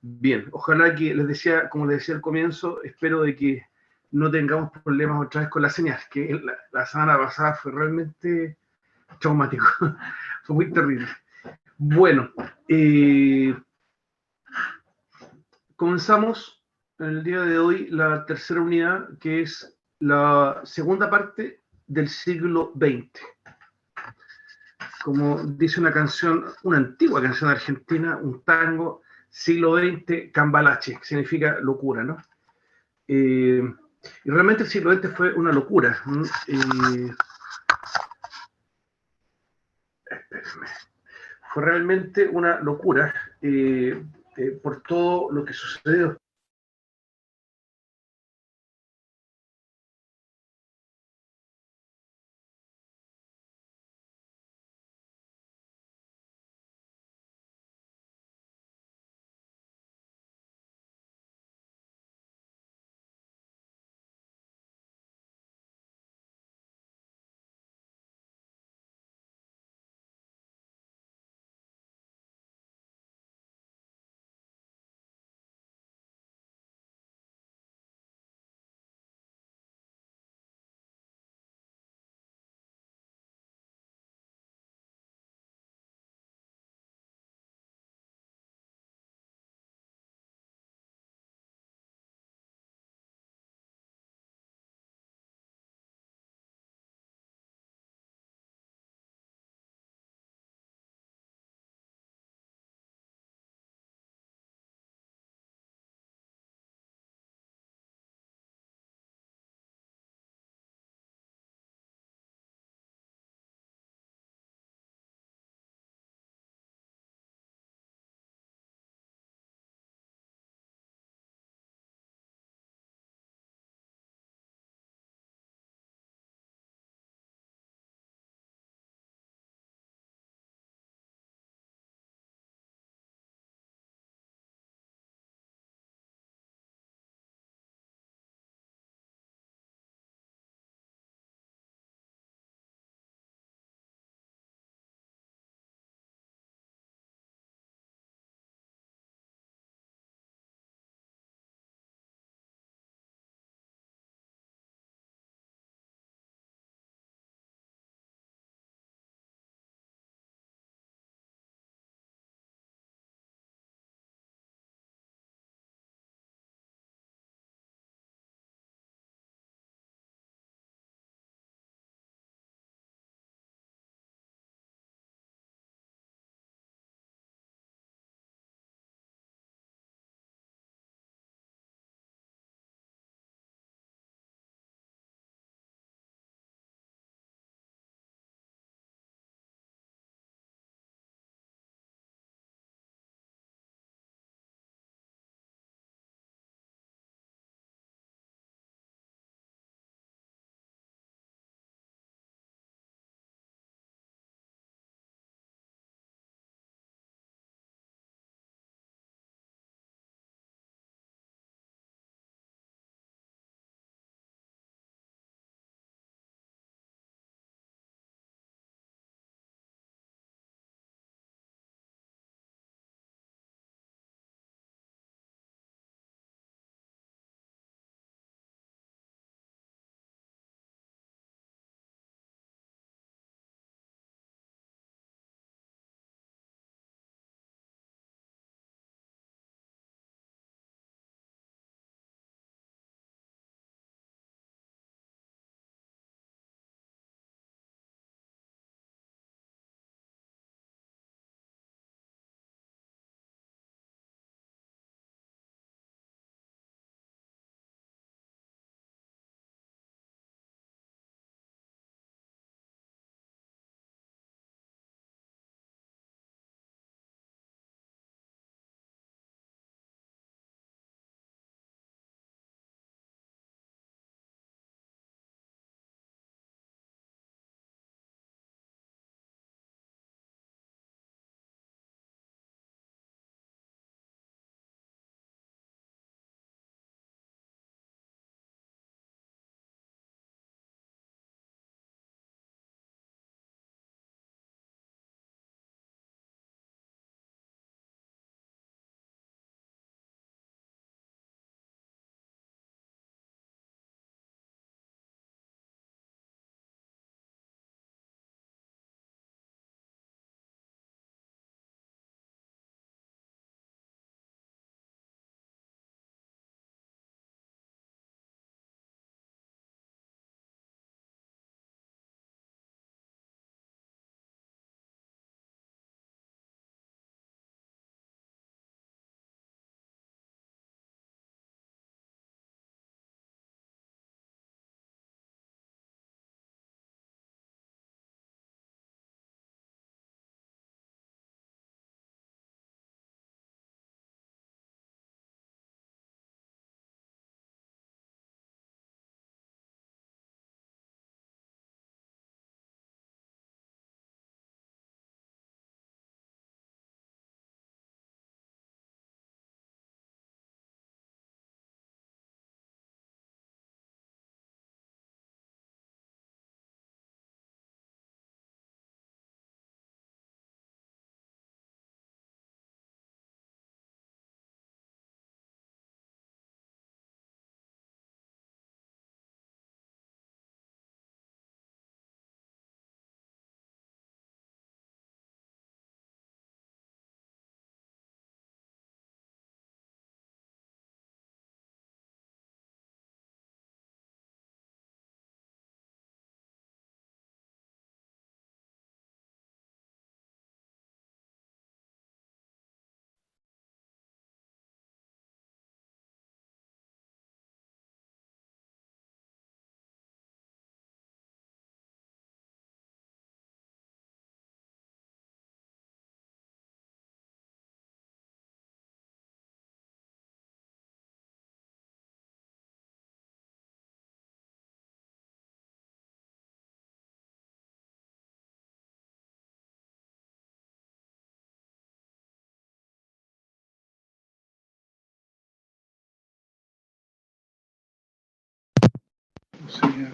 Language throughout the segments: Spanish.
Bien, ojalá que, les decía, como les decía al comienzo, espero de que no tengamos problemas otra vez con la señal, que la semana pasada fue realmente traumático, fue muy terrible. Bueno, comenzamos en el día de hoy la tercera unidad, que es la segunda parte del siglo XX. Como dice una canción, una antigua canción argentina, un tango, siglo XX, cambalache, que significa locura, ¿no? Y realmente el siglo XX fue una locura. Fue realmente una locura por todo lo que sucedió.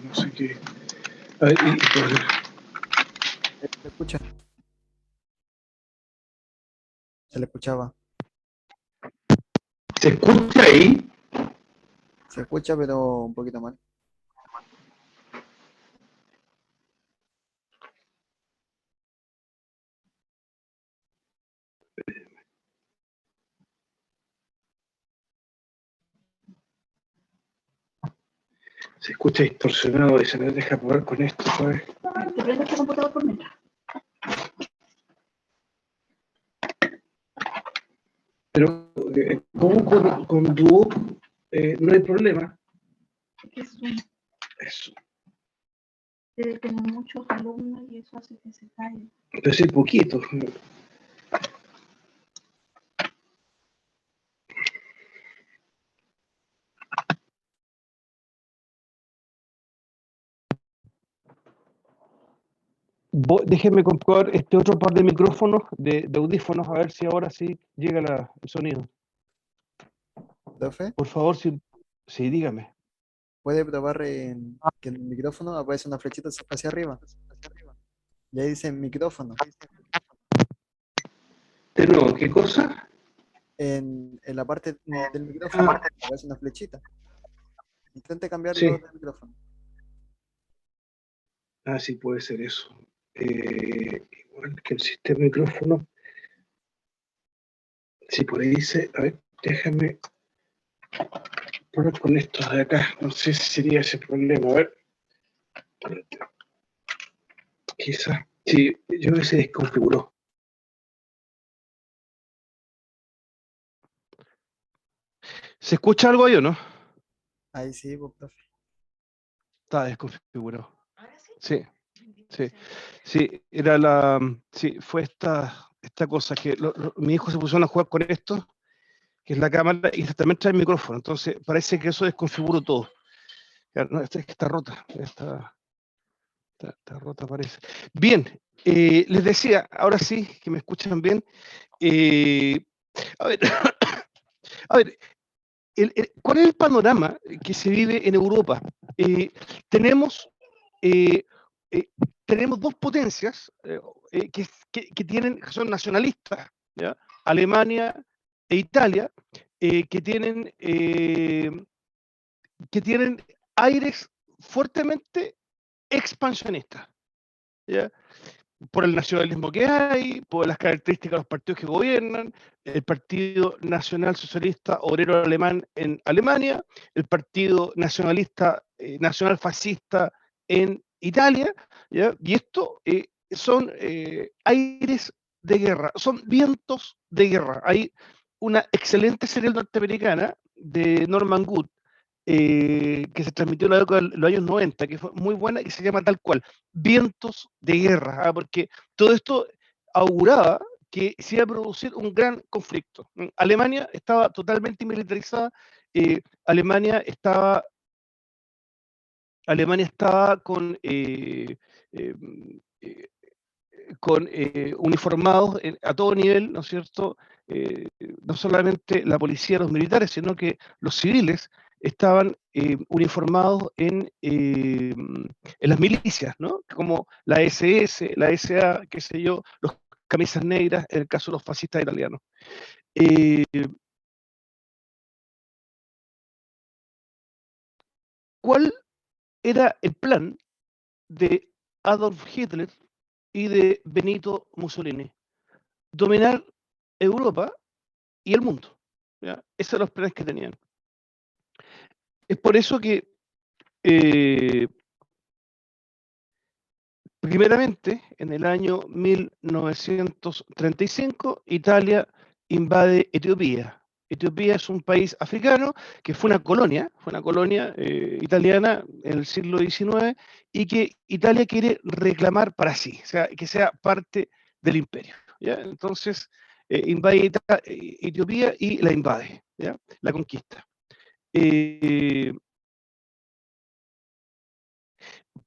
no sé qué. A ver, ¿Se escucha? Se le escuchaba. ¿se escucha ahí? Se escucha, pero un poquito mal. Se escucha distorsionado y se me deja probar con esto, ¿sabes? Te prendo este computador por mientras. Pero, ¿cómo con Duo no hay problema? Es un, Eso. tengo muchos alumnos y eso hace que se caiga. Pero sí, poquito. Déjenme comprobar este otro par de micrófonos, de audífonos, a ver si ahora sí llega el sonido. Profe, Por favor, sí, dígame. ¿puede probar que en el micrófono aparece una flechita hacia arriba? Y ahí dice micrófono. De nuevo, ¿qué cosa? En la parte del micrófono aparece una flechita. Intente cambiarlo Sí, de micrófono. sí puede ser eso. Igual que el sistema de micrófono. Sí, por ahí dice, a ver, déjame probar con estos de acá. No sé si sería ese problema. A ver, espérate. Quizás. Sí, yo creo que se desconfiguró. ¿Se escucha algo ahí o no? Ahí sí, pues, profe. Está desconfigurado. ¿Ahora sí? Sí, sí. Sí. Sí, fue esta cosa que mi hijo se puso a jugar con esto, que es la cámara, y también trae el micrófono. Entonces, parece que eso desconfiguró todo. Ya, no, esta está rota. Está rota, parece. Bien, les decía, ahora sí, que me escuchan bien. A ver, a ver, ¿cuál es el panorama que se vive en Europa? Tenemos, eh, eh, tenemos dos potencias que que son nacionalistas, ¿ya? Alemania e Italia, que tienen aires fuertemente expansionistas, ¿ya? Por el nacionalismo que hay, por las características de los partidos que gobiernan, el Partido Nacional Socialista Obrero Alemán en Alemania, el Partido Nacionalista Nacional Fascista en Italia, ¿ya? Y esto son aires de guerra, son vientos de guerra. Hay una excelente serie norteamericana de Norman Good, que se transmitió en los años 90, que fue muy buena y se llama tal cual, Vientos de Guerra, porque todo esto auguraba que se iba a producir un gran conflicto. Alemania estaba totalmente militarizada, eh, Alemania estaba Alemania estaba eh, eh, con uniformados a todo nivel, ¿no es cierto? No solamente la policía, los militares, sino que los civiles estaban uniformados en las milicias, ¿no? Como la SS, la SA, qué sé yo, los camisas negras, en el caso de los fascistas italianos. Eh, ¿Cuál era el plan de Adolf Hitler y de Benito Mussolini? Dominar Europa y el mundo. ¿Ya? Esos son los planes que tenían. Es por eso que, eh, primeramente, en el año 1935, Italia invade Etiopía. Etiopía es un país africano que fue una colonia italiana en el siglo XIX y que Italia quiere reclamar para sí, o sea, que sea parte del imperio. ¿Ya? Entonces, invade Etiopía y la invade, ¿ya? La conquista. Eh,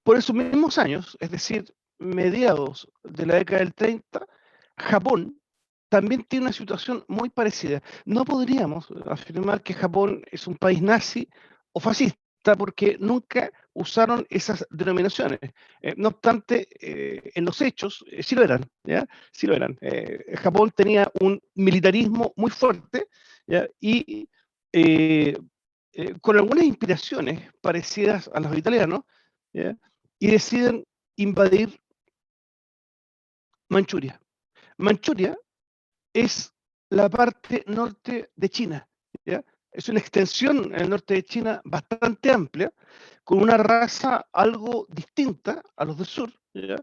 por esos mismos años, es decir, mediados de la década del 30, Japón también tiene una situación muy parecida. No podríamos afirmar que Japón es un país nazi o fascista porque nunca usaron esas denominaciones. No obstante, en los hechos sí lo eran, ¿ya? Sí lo eran. Japón tenía un militarismo muy fuerte, ¿ya? Y con algunas inspiraciones parecidas a los italianos, ¿ya? Y deciden invadir Manchuria. Manchuria es la parte norte de China, ¿ya? Es una extensión en el norte de China bastante amplia, con una raza algo distinta a los del sur, ¿ya?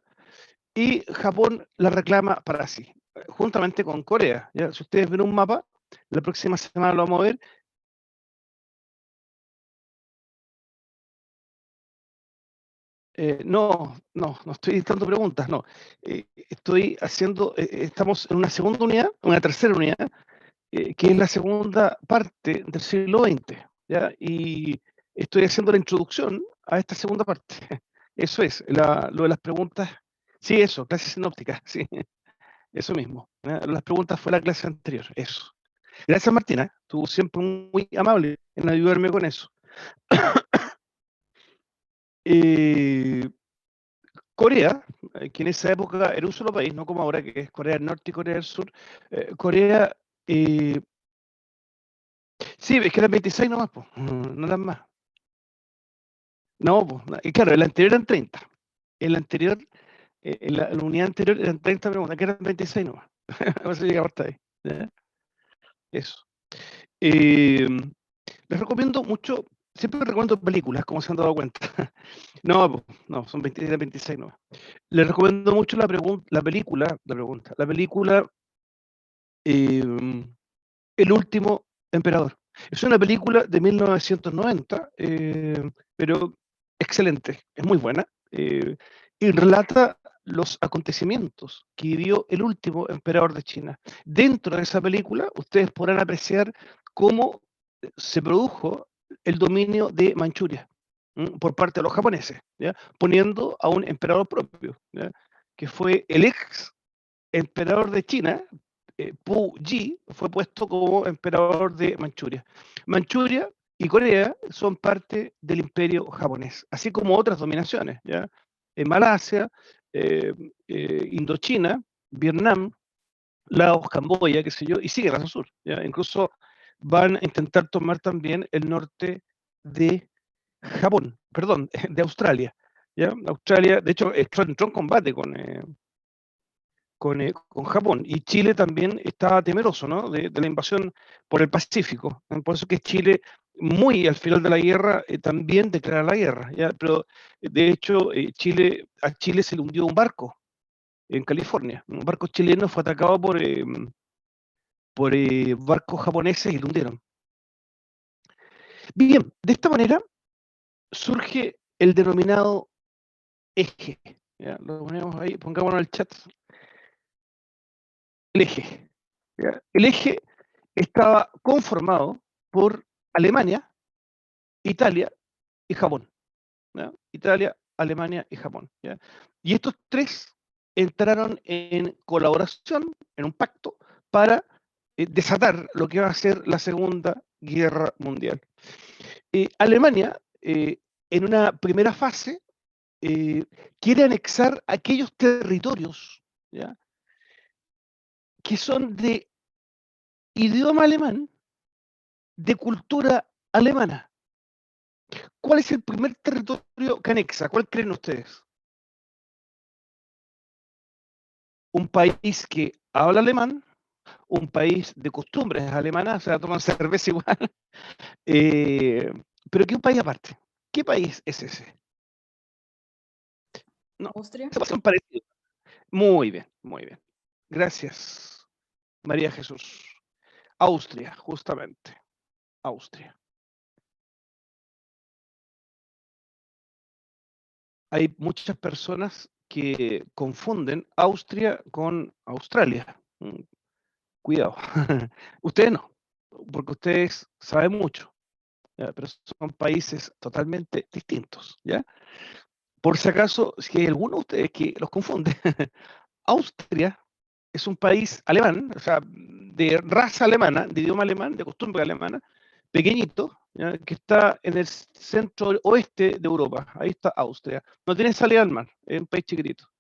Y Japón la reclama para sí, juntamente con Corea, ¿ya? Si ustedes ven un mapa, la próxima semana lo vamos a ver. No estoy dando preguntas, no. Estoy haciendo, estamos en una segunda unidad, una tercera unidad, que es la segunda parte del siglo XX, ¿ya? Y estoy haciendo la introducción a esta segunda parte. Eso es, lo de las preguntas. Sí, eso, clase sinóptica, sí, eso mismo, ¿ya? Las preguntas fue la clase anterior, eso. Gracias, Martina, tú siempre muy amable en ayudarme con eso. Corea, que en esa época era un solo país, no como ahora que es Corea del Norte y Corea del Sur. Corea, sí, es que eran 26 nomás, pues, no eran más. No, pues, y claro, el anterior eran 30. El anterior, la unidad anterior eran 30 preguntas, que eran 26 nomás. A ver si llegamos hasta ahí, ¿ya? Eso. Eh, Les recomiendo mucho, siempre recomiendo películas, como se han dado cuenta. No, pues, no, son 26 nomás. Les recomiendo mucho la película El último emperador. Es una película de 1990, pero excelente, es muy buena, y relata los acontecimientos que vivió el último emperador de China. Dentro de esa película, ustedes podrán apreciar cómo se produjo el dominio de Manchuria por parte de los japoneses, ¿ya? Poniendo a un emperador propio, ¿ya? Que fue el ex emperador de China, Pu Yi, fue puesto como emperador de Manchuria. Manchuria y Corea son parte del imperio japonés, así como otras dominaciones, ¿ya? En Malasia, Indochina, Vietnam, Laos, Camboya, qué sé yo, y siguen hacia el sur, ¿ya? Incluso van a intentar tomar también el norte de Japón, perdón, de Australia, ¿ya? Australia, de hecho, entró en combate con Japón, y Chile también estaba temeroso, ¿no? de la invasión por el Pacífico. Por eso que Chile, muy al final de la guerra, también declara la guerra, ¿ya? Pero de hecho, a Chile se le hundió un barco en California. Un barco chileno fue atacado por barcos japoneses y lo hundieron. Bien, de esta manera surge el denominado eje. ¿Ya? Lo ponemos ahí, pongámonos en el chat. El eje. ¿Ya? El eje estaba conformado por Alemania, Italia y Japón, ¿ya? Italia, Alemania y Japón, ¿ya? Y estos tres entraron en colaboración, en un pacto, para desatar lo que va a ser la Segunda Guerra Mundial. Alemania, en una primera fase, quiere anexar aquellos territorios, ¿ya? Que son de idioma alemán, de cultura alemana. ¿Cuál es el primer territorio que anexa? ¿Cuál creen ustedes? Un país que habla alemán, un país de costumbres alemanas, o sea, toman cerveza igual, pero que un país aparte. ¿Qué país es ese? No, Austria. son parecidos. Muy bien, muy bien. Gracias, María Jesús. Austria, justamente. Austria. Hay muchas personas que confunden Austria con Australia. Cuidado. Ustedes no, porque ustedes saben mucho, ¿ya? Pero son países totalmente distintos, ¿ya? Por si acaso, si hay alguno de ustedes que los confunde, Austria es un país alemán, o sea, de raza alemana, de idioma alemán, de costumbre alemana, pequeñito, ¿ya? Que está en el centro oeste de Europa. Ahí está Austria. No tiene salida al mar, es un país chiquitito.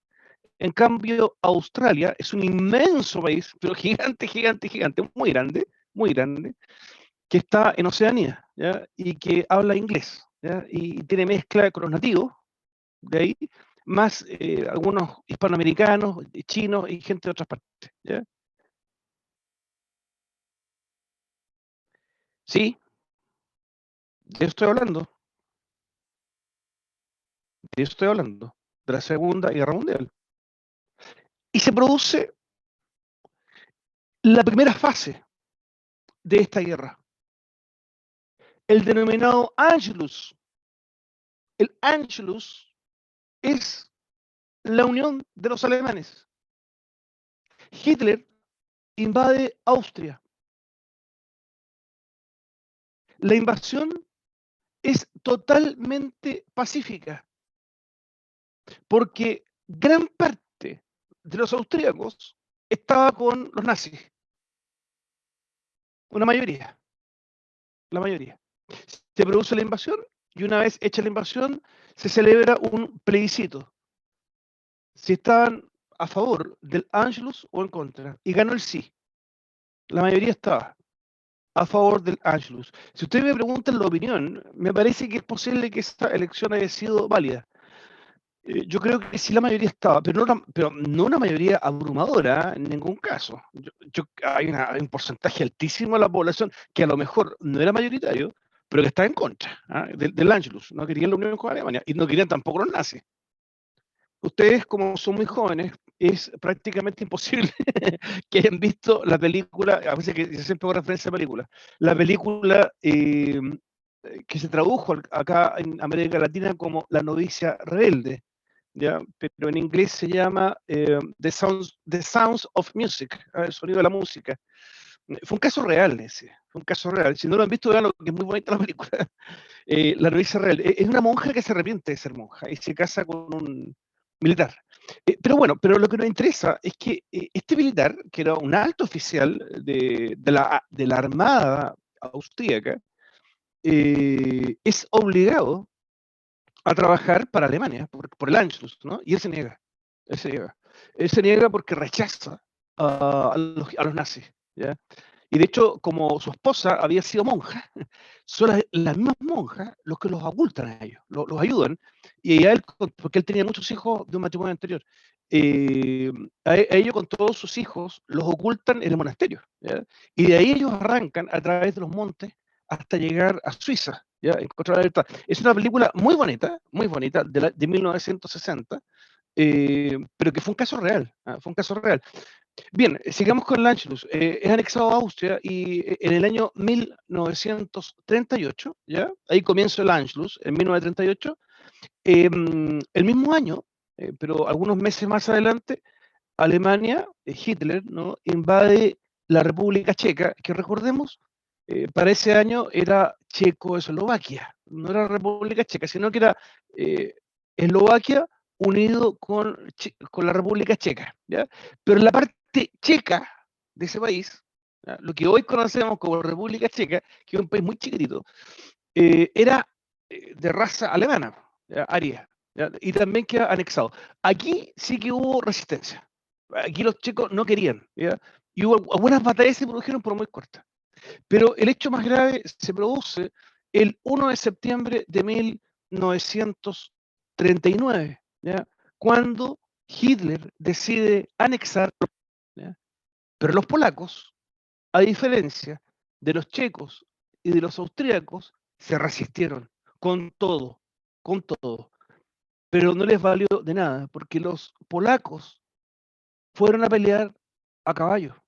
En cambio, Australia es un inmenso país, pero gigante, gigante, gigante, muy grande, que está en Oceanía, ¿ya? Y que habla inglés, ¿ya? Y tiene mezcla con los nativos de ahí, más algunos hispanoamericanos, chinos y gente de otras partes, ¿ya? Sí, de eso estoy hablando, de eso estoy hablando, de la Segunda Guerra Mundial. Y se produce la primera fase de esta guerra, el denominado Anschluss. El Anschluss es la unión de los alemanes. Hitler invade Austria. La invasión es totalmente pacífica, porque gran parte de los austríacos estaba con los nazis, una mayoría, la mayoría. Se produce la invasión y una vez hecha la invasión se celebra un plebiscito. Si estaban a favor del Anschluss o en contra, y ganó el sí. La mayoría estaba a favor del Anschluss. Si ustedes me preguntan la opinión, me parece que es posible que esta elección haya sido válida. Yo creo que sí la mayoría estaba, pero no una mayoría abrumadora en ningún caso. Hay un porcentaje altísimo de la población que a lo mejor no era mayoritario, pero que está en contra, ¿ah? Del Anschluss. No querían la unión con Alemania y no querían tampoco los nazis. Ustedes, como son muy jóvenes, es prácticamente imposible que hayan visto la película, a veces que siempre hago referencia a películas, la película que se tradujo acá en América Latina como La novicia rebelde, ¿ya? Pero en inglés se llama The Sounds of Music, el sonido de la música. Fue un caso real ese, fue un caso real. Si no lo han visto, vean, que es muy bonita la película. La novicia rebelde. Es una monja que se arrepiente de ser monja y se casa con un militar. Pero bueno, pero lo que nos interesa es que este militar, que era un alto oficial de la Armada austríaca, es obligado a trabajar para Alemania, por el Anschluss, ¿no? Y él se niega, él se niega. Él se niega porque rechaza a los nazis, ¿ya? Y de hecho, como su esposa había sido monja, son las mismas monjas los que los ocultan a ellos, los ayudan, y a él, porque él tenía muchos hijos de un matrimonio anterior, a ellos con todos sus hijos los ocultan en el monasterio, ¿ya? Y de ahí ellos arrancan a través de los montes hasta llegar a Suiza, ¿ya? Encontrar la libertad. Es una película muy bonita, de 1960, pero que fue un caso real, ¿ah? Fue un caso real. Bien, sigamos con el Anschluss. Es anexado a Austria y en el año 1938, ¿ya? Ahí comienza el Anschluss, en 1938. El mismo año, pero algunos meses más adelante, Alemania, Hitler, ¿no? Invade la República Checa, que recordemos, para ese año era Checoslovaquia, no era República Checa, sino que era Eslovaquia unido con la República Checa, ¿ya? Pero la parte checa de ese país, ¿ya? Lo que hoy conocemos como República Checa, que es un país muy chiquitito, era de raza alemana, ¿ya? Aria, ¿ya? Y también queda anexado. Aquí sí que hubo resistencia. Aquí los checos no querían, ¿ya? Y hubo algunas batallas se produjeron por muy cortas. Pero el hecho más grave se produce el 1 de septiembre de 1939, ¿ya? Cuando Hitler decide anexar, ¿ya? Pero los polacos, a diferencia de los checos y de los austríacos, se resistieron con todo. Pero no les valió de nada, porque los polacos fueron a pelear a caballo.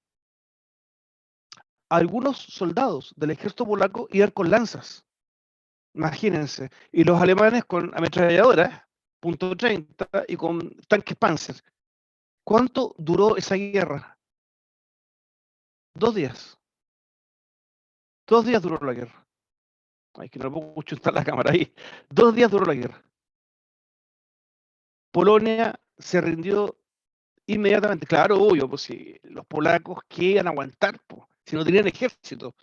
Algunos soldados del ejército polaco iban con lanzas, imagínense, y los alemanes con ametralladoras, .30 y con tanques Panzer. ¿Cuánto duró esa guerra? 2 días. 2 días duró la guerra. Ay, que no puedo chutar la cámara ahí. 2 días duró la guerra. Polonia se rindió inmediatamente. Claro, obvio, pues si los polacos, ¿qué iban a aguantar? Pues, si no tenían ejército.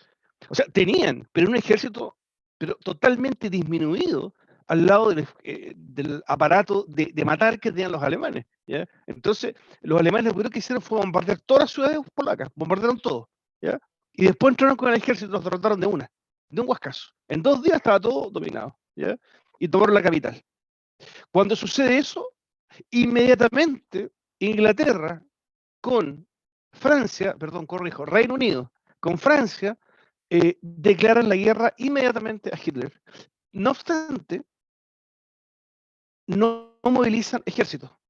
O sea, tenían, pero un ejército pero totalmente disminuido al lado del aparato de matar que tenían los alemanes. ¿Ya? Entonces, los alemanes lo primero que hicieron fue bombardear todas las ciudades polacas, bombardearon todo. ¿Ya? Y después entraron con el ejército y los derrotaron de un huascazo. En 2 días estaba todo dominado. ¿Ya? Y tomaron la capital. Cuando sucede eso, inmediatamente Inglaterra con Francia, perdón, corrijo, Reino Unido con Francia declaran la guerra inmediatamente a Hitler. No obstante, no movilizan ejército.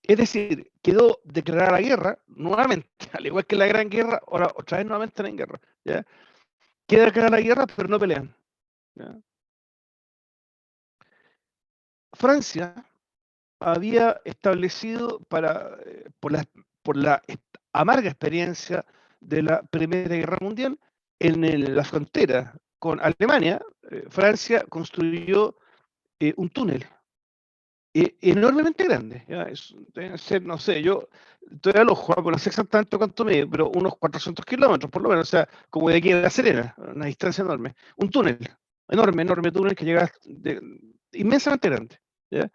Es decir, quedó declarada la guerra nuevamente, al igual que la Gran Guerra, ahora otra vez nuevamente están en guerra. ¿Ya? Queda declarada la guerra, pero no pelean. ¿Ya? Francia había establecido por la amarga experiencia de la Primera Guerra Mundial en la frontera con Alemania, Francia construyó un túnel enormemente grande. ¿Ya? Deben ser, no sé, yo todavía lo juego, no sé exactamente cuánto mide, pero unos 400 kilómetros por lo menos, o sea, como de aquí a La Serena, una distancia enorme. Un túnel, enorme túnel que llega inmensamente grande. ¿Ya?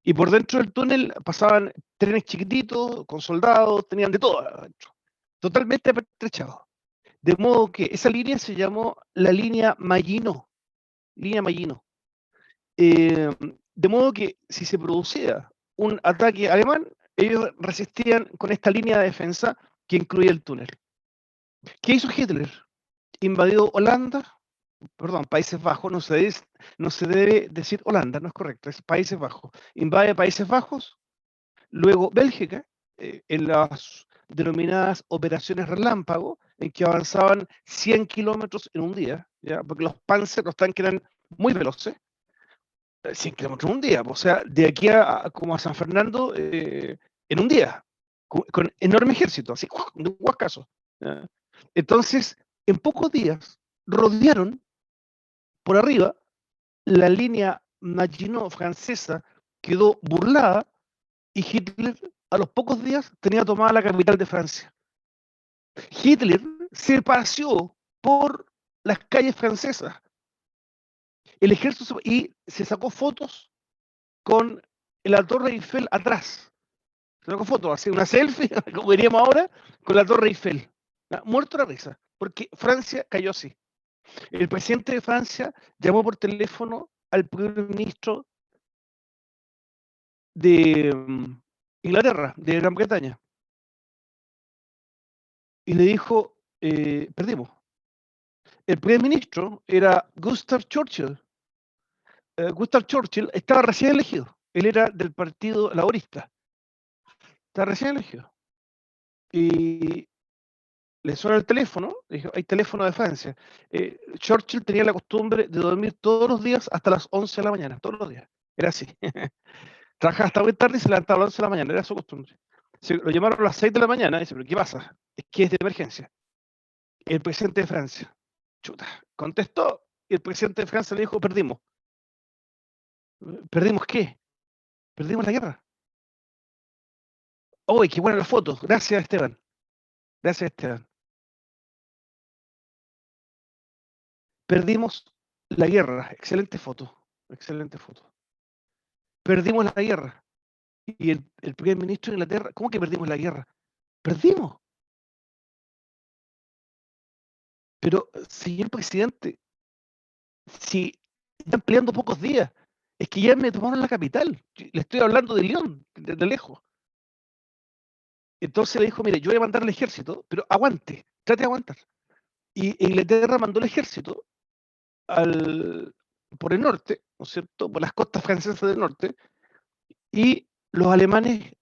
Y por dentro del túnel pasaban trenes chiquititos, con soldados, tenían de todo adentro. Totalmente apertrechado. De modo que esa línea se llamó la línea Maginot. Línea Maginot. De modo que si se producía un ataque alemán, ellos resistían con esta línea de defensa que incluía el túnel. ¿Qué hizo Hitler? Invadió Holanda, perdón, Países Bajos, no se debe decir Holanda, no es correcto, es Países Bajos. Invade Países Bajos, luego Bélgica, en las denominadas operaciones relámpago, en que avanzaban 100 kilómetros en un día, ¿ya? Porque los Panzer, los tanques eran muy veloces, 100 kilómetros en un día, o sea, de aquí como a San Fernando en un día, con enorme ejército, así, de un huascazo. ¿Ya? Entonces, en pocos días, rodearon por arriba la línea Maginot francesa, quedó burlada y Hitler a los pocos días tenía tomada la capital de Francia. Hitler se paseó por las calles francesas, el ejército y se sacó fotos con la Torre Eiffel atrás. Se sacó fotos, así una selfie, como diríamos ahora, con la Torre Eiffel. Muerto la risa, porque Francia cayó así. El presidente de Francia llamó por teléfono al primer ministro de Inglaterra, de Gran Bretaña, y le dijo, perdimos. El primer ministro era Gustav Churchill. Gustav Churchill estaba recién elegido. Él era del partido laborista. Estaba recién elegido. Y le suena el teléfono, le dijo, hay teléfono de Francia. Churchill tenía la costumbre de dormir todos los días hasta las 11 de la mañana, todos los días. Era así. Trabajaba hasta muy tarde y se levantaba a las 11 de la mañana, era su costumbre. Lo llamaron a las 6 de la mañana y dice, ¿pero qué pasa? Es que es de emergencia. El presidente de Francia, chuta, contestó y el presidente de Francia le dijo, perdimos. ¿Perdimos qué? Perdimos la guerra. ¡Uy, qué buena la foto! Gracias, Esteban. Gracias, Esteban. Perdimos la guerra. Excelente foto. Excelente foto. Perdimos la guerra. Y el primer ministro de Inglaterra, ¿cómo que perdimos la guerra? Perdimos. Pero, señor presidente, si están peleando pocos días, es que ya me tomaron la capital. Le estoy hablando de Lyon, de lejos. Entonces le dijo, mire, yo voy a mandar al ejército, pero aguante, trate de aguantar. Y Inglaterra mandó el ejército por el norte, ¿no es cierto?, por las costas francesas del norte, y los alemanes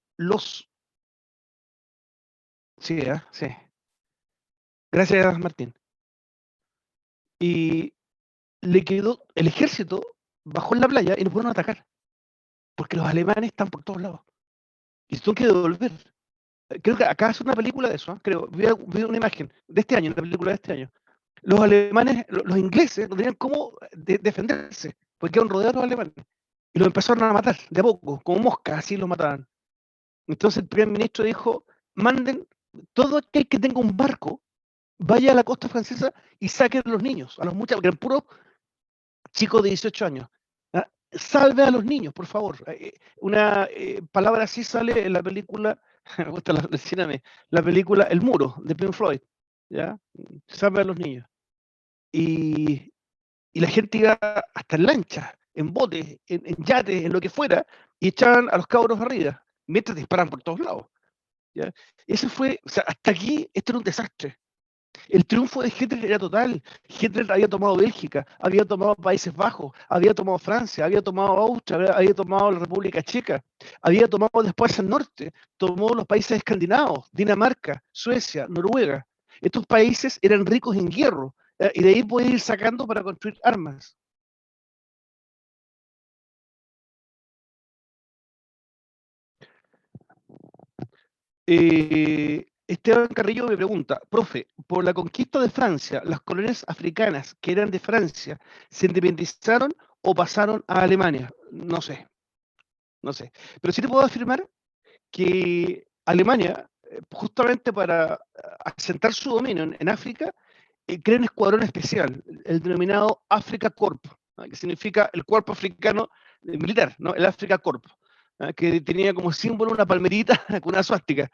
Sí, sí. Gracias, Martín. Y le quedó, el ejército bajó en la playa y no pudieron atacar, porque los alemanes están por todos lados. Y se tuvieron que devolver. Creo que acá hace una película de eso, creo. Vi una imagen de este año, una película de este año. Los alemanes, los ingleses no tenían cómo defenderse, porque quedaron rodeados los alemanes. Y los empezaron a matar, de a poco, como moscas, así los mataban. Entonces el primer ministro dijo, manden todo aquel que tenga un barco, vaya a la costa francesa y saque a los niños, a los muchachos, que eran puros chicos de 18 años. ¿Ah? Salve a los niños, por favor. Una palabra así sale en la película, me gusta la película El Muro, de Pink Floyd. ¿Ya? Salve a los niños. Y la gente iba hasta en lanchas, en botes, en yates, en lo que fuera, y echaban a los cabros arriba, mientras disparan por todos lados. ¿Ya? Eso fue, o sea, hasta aquí esto era un desastre. El triunfo de Hitler era total. Hitler había tomado Bélgica, había tomado Países Bajos, había tomado Francia, había tomado Austria, había tomado la República Checa, había tomado después el norte, tomó los países escandinavos, Dinamarca, Suecia, Noruega. Estos países eran ricos en hierro, y de ahí podía ir sacando para construir armas. Esteban Carrillo me pregunta, profe, por la conquista de Francia, ¿las colonias africanas que eran de Francia se independizaron o pasaron a Alemania? No sé, no sé. Pero sí te puedo afirmar que Alemania, justamente para asentar su dominio en África, crea un escuadrón especial, el denominado Afrika Korps, que significa el cuerpo africano militar, ¿no? El Afrika Korps, que tenía como símbolo una palmerita con una suástica.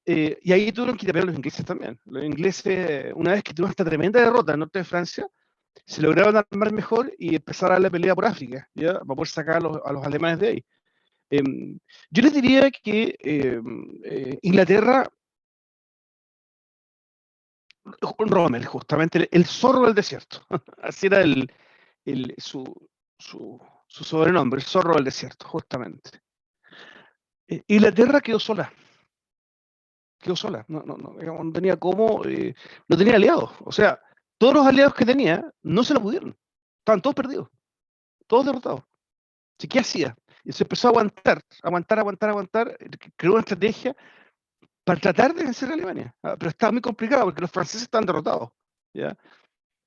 Y ahí tuvieron que ir a pelear los ingleses también. Los ingleses, una vez que tuvieron esta tremenda derrota en el norte de Francia, se lograron armar mejor y empezar a dar la pelea por África, ¿ya? Para poder sacar a los alemanes de ahí. Yo les diría que Inglaterra, Rommel, justamente, el zorro del desierto. Así era su sobrenombre, el zorro del desierto, justamente. Inglaterra quedó sola. Digamos, no tenía cómo, no tenía aliados. O sea, todos los aliados que tenía no se lo pudieron. Estaban todos perdidos, todos derrotados. Así, ¿qué hacía? Y se empezó a aguantar, creó una estrategia para tratar de vencer a Alemania. Pero estaba muy complicado porque los franceses estaban derrotados. ¿Ya?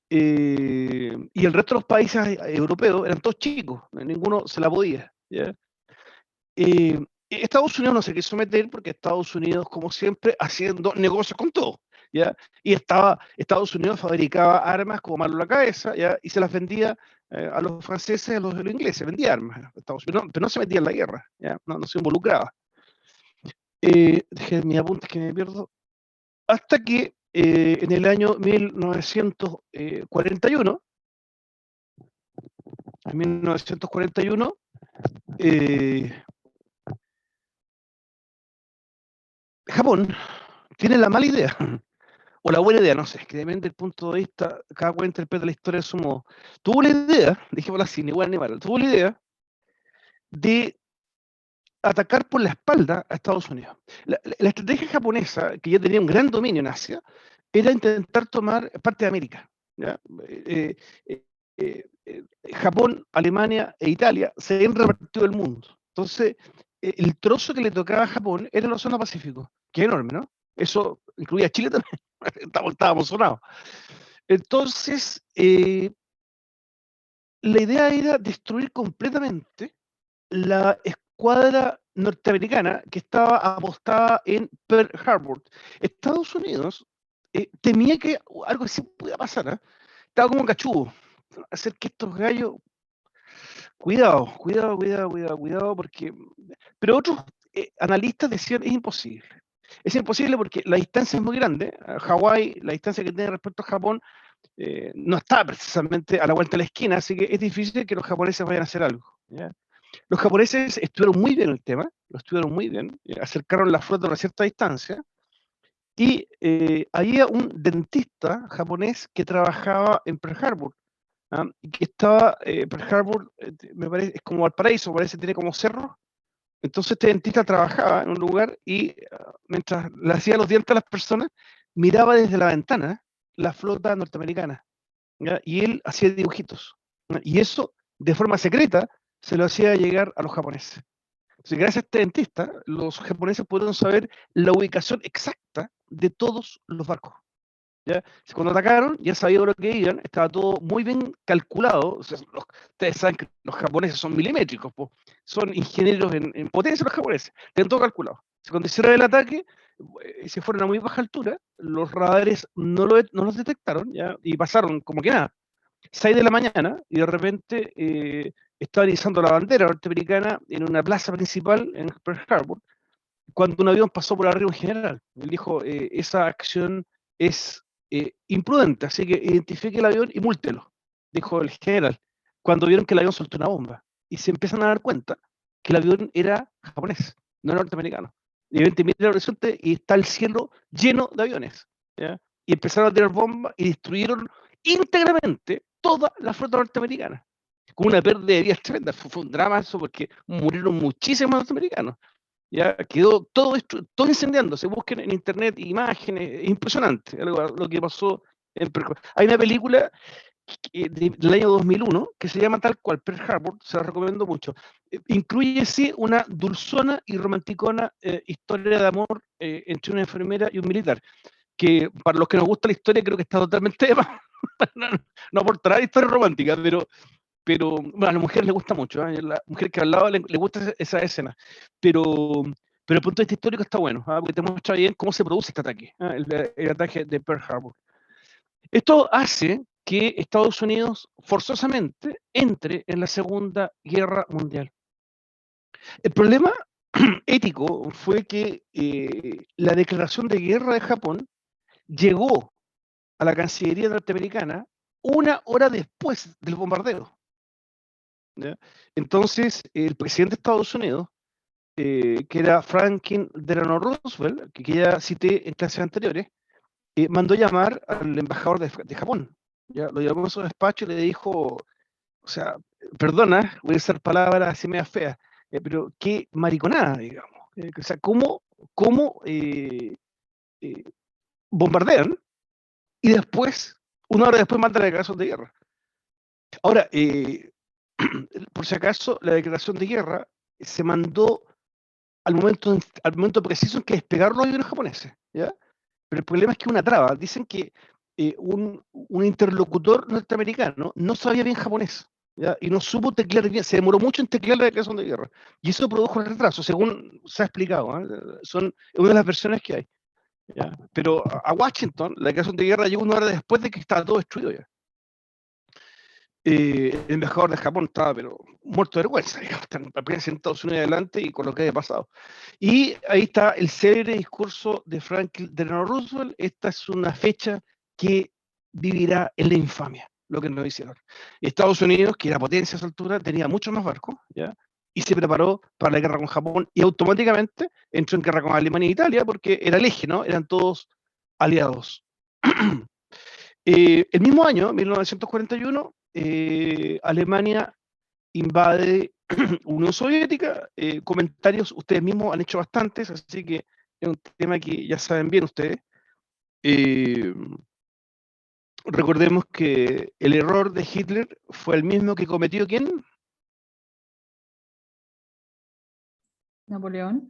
Y el resto de los países europeos eran todos chicos, ninguno se la podía. ¿Ya? Estados Unidos no se quiso meter porque Estados Unidos, como siempre, haciendo negocios con todo. ¿Ya? Y Estados Unidos fabricaba armas como malo la cabeza, ¿ya? Y se las vendía a los franceses, a los ingleses, vendía armas a Estados Unidos, pero no se metía en la guerra, ¿ya? No se involucraba. Dejé mis apuntes que me pierdo. Hasta que en el año 1941, Japón tiene la mala idea, o la buena idea, no sé, que depende del punto de vista, cada cual interpreta la historia de su modo. Tuvo la idea, dijémoslo así, ni igual ni mal, tuvo la idea de atacar por la espalda a Estados Unidos. La estrategia japonesa, que ya tenía un gran dominio en Asia, era intentar tomar parte de América. ¿Ya? Japón, Alemania e Italia se habían repartido el mundo. Entonces, el trozo que le tocaba a Japón era el Océano Pacífico, que es enorme, ¿no? Eso incluía a Chile también, estábamos sonados. Entonces, la idea era destruir completamente la escuadra norteamericana que estaba apostada en Pearl Harbor. Estados Unidos temía que algo así pudiera pasar, ¿eh? Estaba como cachudo. Hacer que estos gallos, cuidado, porque... Pero otros analistas decían, es imposible. Es imposible porque la distancia es muy grande. Hawái, la distancia que tiene respecto a Japón, no está precisamente a la vuelta de la esquina, así que es difícil que los japoneses vayan a hacer algo. ¿Ya? Los japoneses estudiaron muy bien el tema, lo estudiaron muy bien, acercaron la flota a una cierta distancia, y había un dentista japonés que trabajaba en Pearl Harbor, y que estaba, Pearl Harbor, me parece, es como Valparaíso, parece que tiene como cerros. Entonces este dentista trabajaba en un lugar y mientras le hacía los dientes a las personas, miraba desde la ventana la flota norteamericana, ¿ya? Y él hacía dibujitos, ¿no? Y eso, de forma secreta, se lo hacía llegar a los japoneses. Entonces, gracias a este dentista, los japoneses pudieron saber la ubicación exacta de todos los barcos. ¿Ya? Cuando atacaron, ya sabían lo que iban, estaba todo muy bien calculado. O sea, ustedes saben que los japoneses son milimétricos, son ingenieros en potencia los japoneses, tienen todo calculado. Cuando hicieron el ataque, se fueron a muy baja altura, los radares no los detectaron, ¿ya? Y pasaron como que nada. 6 de la mañana y de repente estaban izando la bandera norteamericana en una plaza principal en Pearl Harbor, cuando un avión pasó por arriba un general. Él dijo, esa acción es imprudente, así que identifique el avión y múltelo, dijo el general, cuando vieron que el avión soltó una bomba. Y se empiezan a dar cuenta que el avión era japonés, no norteamericano. Y de repente mira el horizonte y está el cielo lleno de aviones, ¿ya? Y empezaron a tirar bombas y destruyeron íntegramente toda la flota norteamericana. Con una pérdida de vidas tremenda. Fue un drama eso porque murieron muchísimos norteamericanos. Ya quedó todo incendiándose. Busquen en internet imágenes, es impresionante lo que pasó en Pearl Harbor. Hay una película del año 2001 que se llama tal cual, Pearl Harbor, se la recomiendo mucho. Incluye sí una dulzona y romanticona historia de amor entre una enfermera y un militar, que para los que nos gusta la historia creo que está totalmente de más. No aportará historia romántica, pero bueno, a la mujer le gusta mucho, ¿eh? La mujer que al lado le gusta esa escena, pero, pero el punto de vista histórico está bueno, ¿eh? Porque te muestra bien cómo se produce este ataque, ¿eh? El ataque de Pearl Harbor. Esto hace que Estados Unidos forzosamente entre en la Segunda Guerra Mundial. El problema ético fue que la declaración de guerra de Japón llegó a la Cancillería norteamericana 1 hora después del bombardeo, ¿ya? Entonces, el presidente de Estados Unidos, que era Franklin Delano Roosevelt, que ya cité en clases anteriores, mandó llamar al embajador de Japón. ¿Ya? Lo llamó a su despacho y le dijo, o sea, perdona, voy a usar palabras así medio feas, pero qué mariconada, digamos. O sea, cómo bombardean y después, 1 hora después, mandan la declaración de guerra. Ahora, por si acaso, la declaración de guerra se mandó al momento preciso en que despegaron los aviones japoneses, ¿ya? Pero el problema es que una traba. Dicen que un interlocutor norteamericano no sabía bien japonés, ¿ya? Y no supo teclear bien, se demoró mucho en teclear la declaración de guerra. Y eso produjo el retraso, según se ha explicado, ¿eh? Es una de las versiones que hay, ¿ya? Pero a Washington, la declaración de guerra llegó 1 hora después de que estaba todo destruido ya. El embajador de Japón estaba pero muerto de vergüenza, digamos, presidente de Estados Unidos adelante y con lo que había pasado. Y ahí está el célebre discurso de Franklin Delano Roosevelt. Esta es una fecha que vivirá en la infamia, lo que nos hicieron. Estados Unidos, que era potencia a esa altura, tenía muchos más barcos, ¿ya? Y se preparó para la guerra con Japón y automáticamente entró en guerra con Alemania e Italia porque era el eje, ¿no? Eran todos aliados. El mismo año, 1941, Alemania invade Unión Soviética. Comentarios, ustedes mismos han hecho bastantes, así que es un tema que ya saben bien ustedes. Recordemos que el error de Hitler fue el mismo que cometió ¿quién? Napoleón.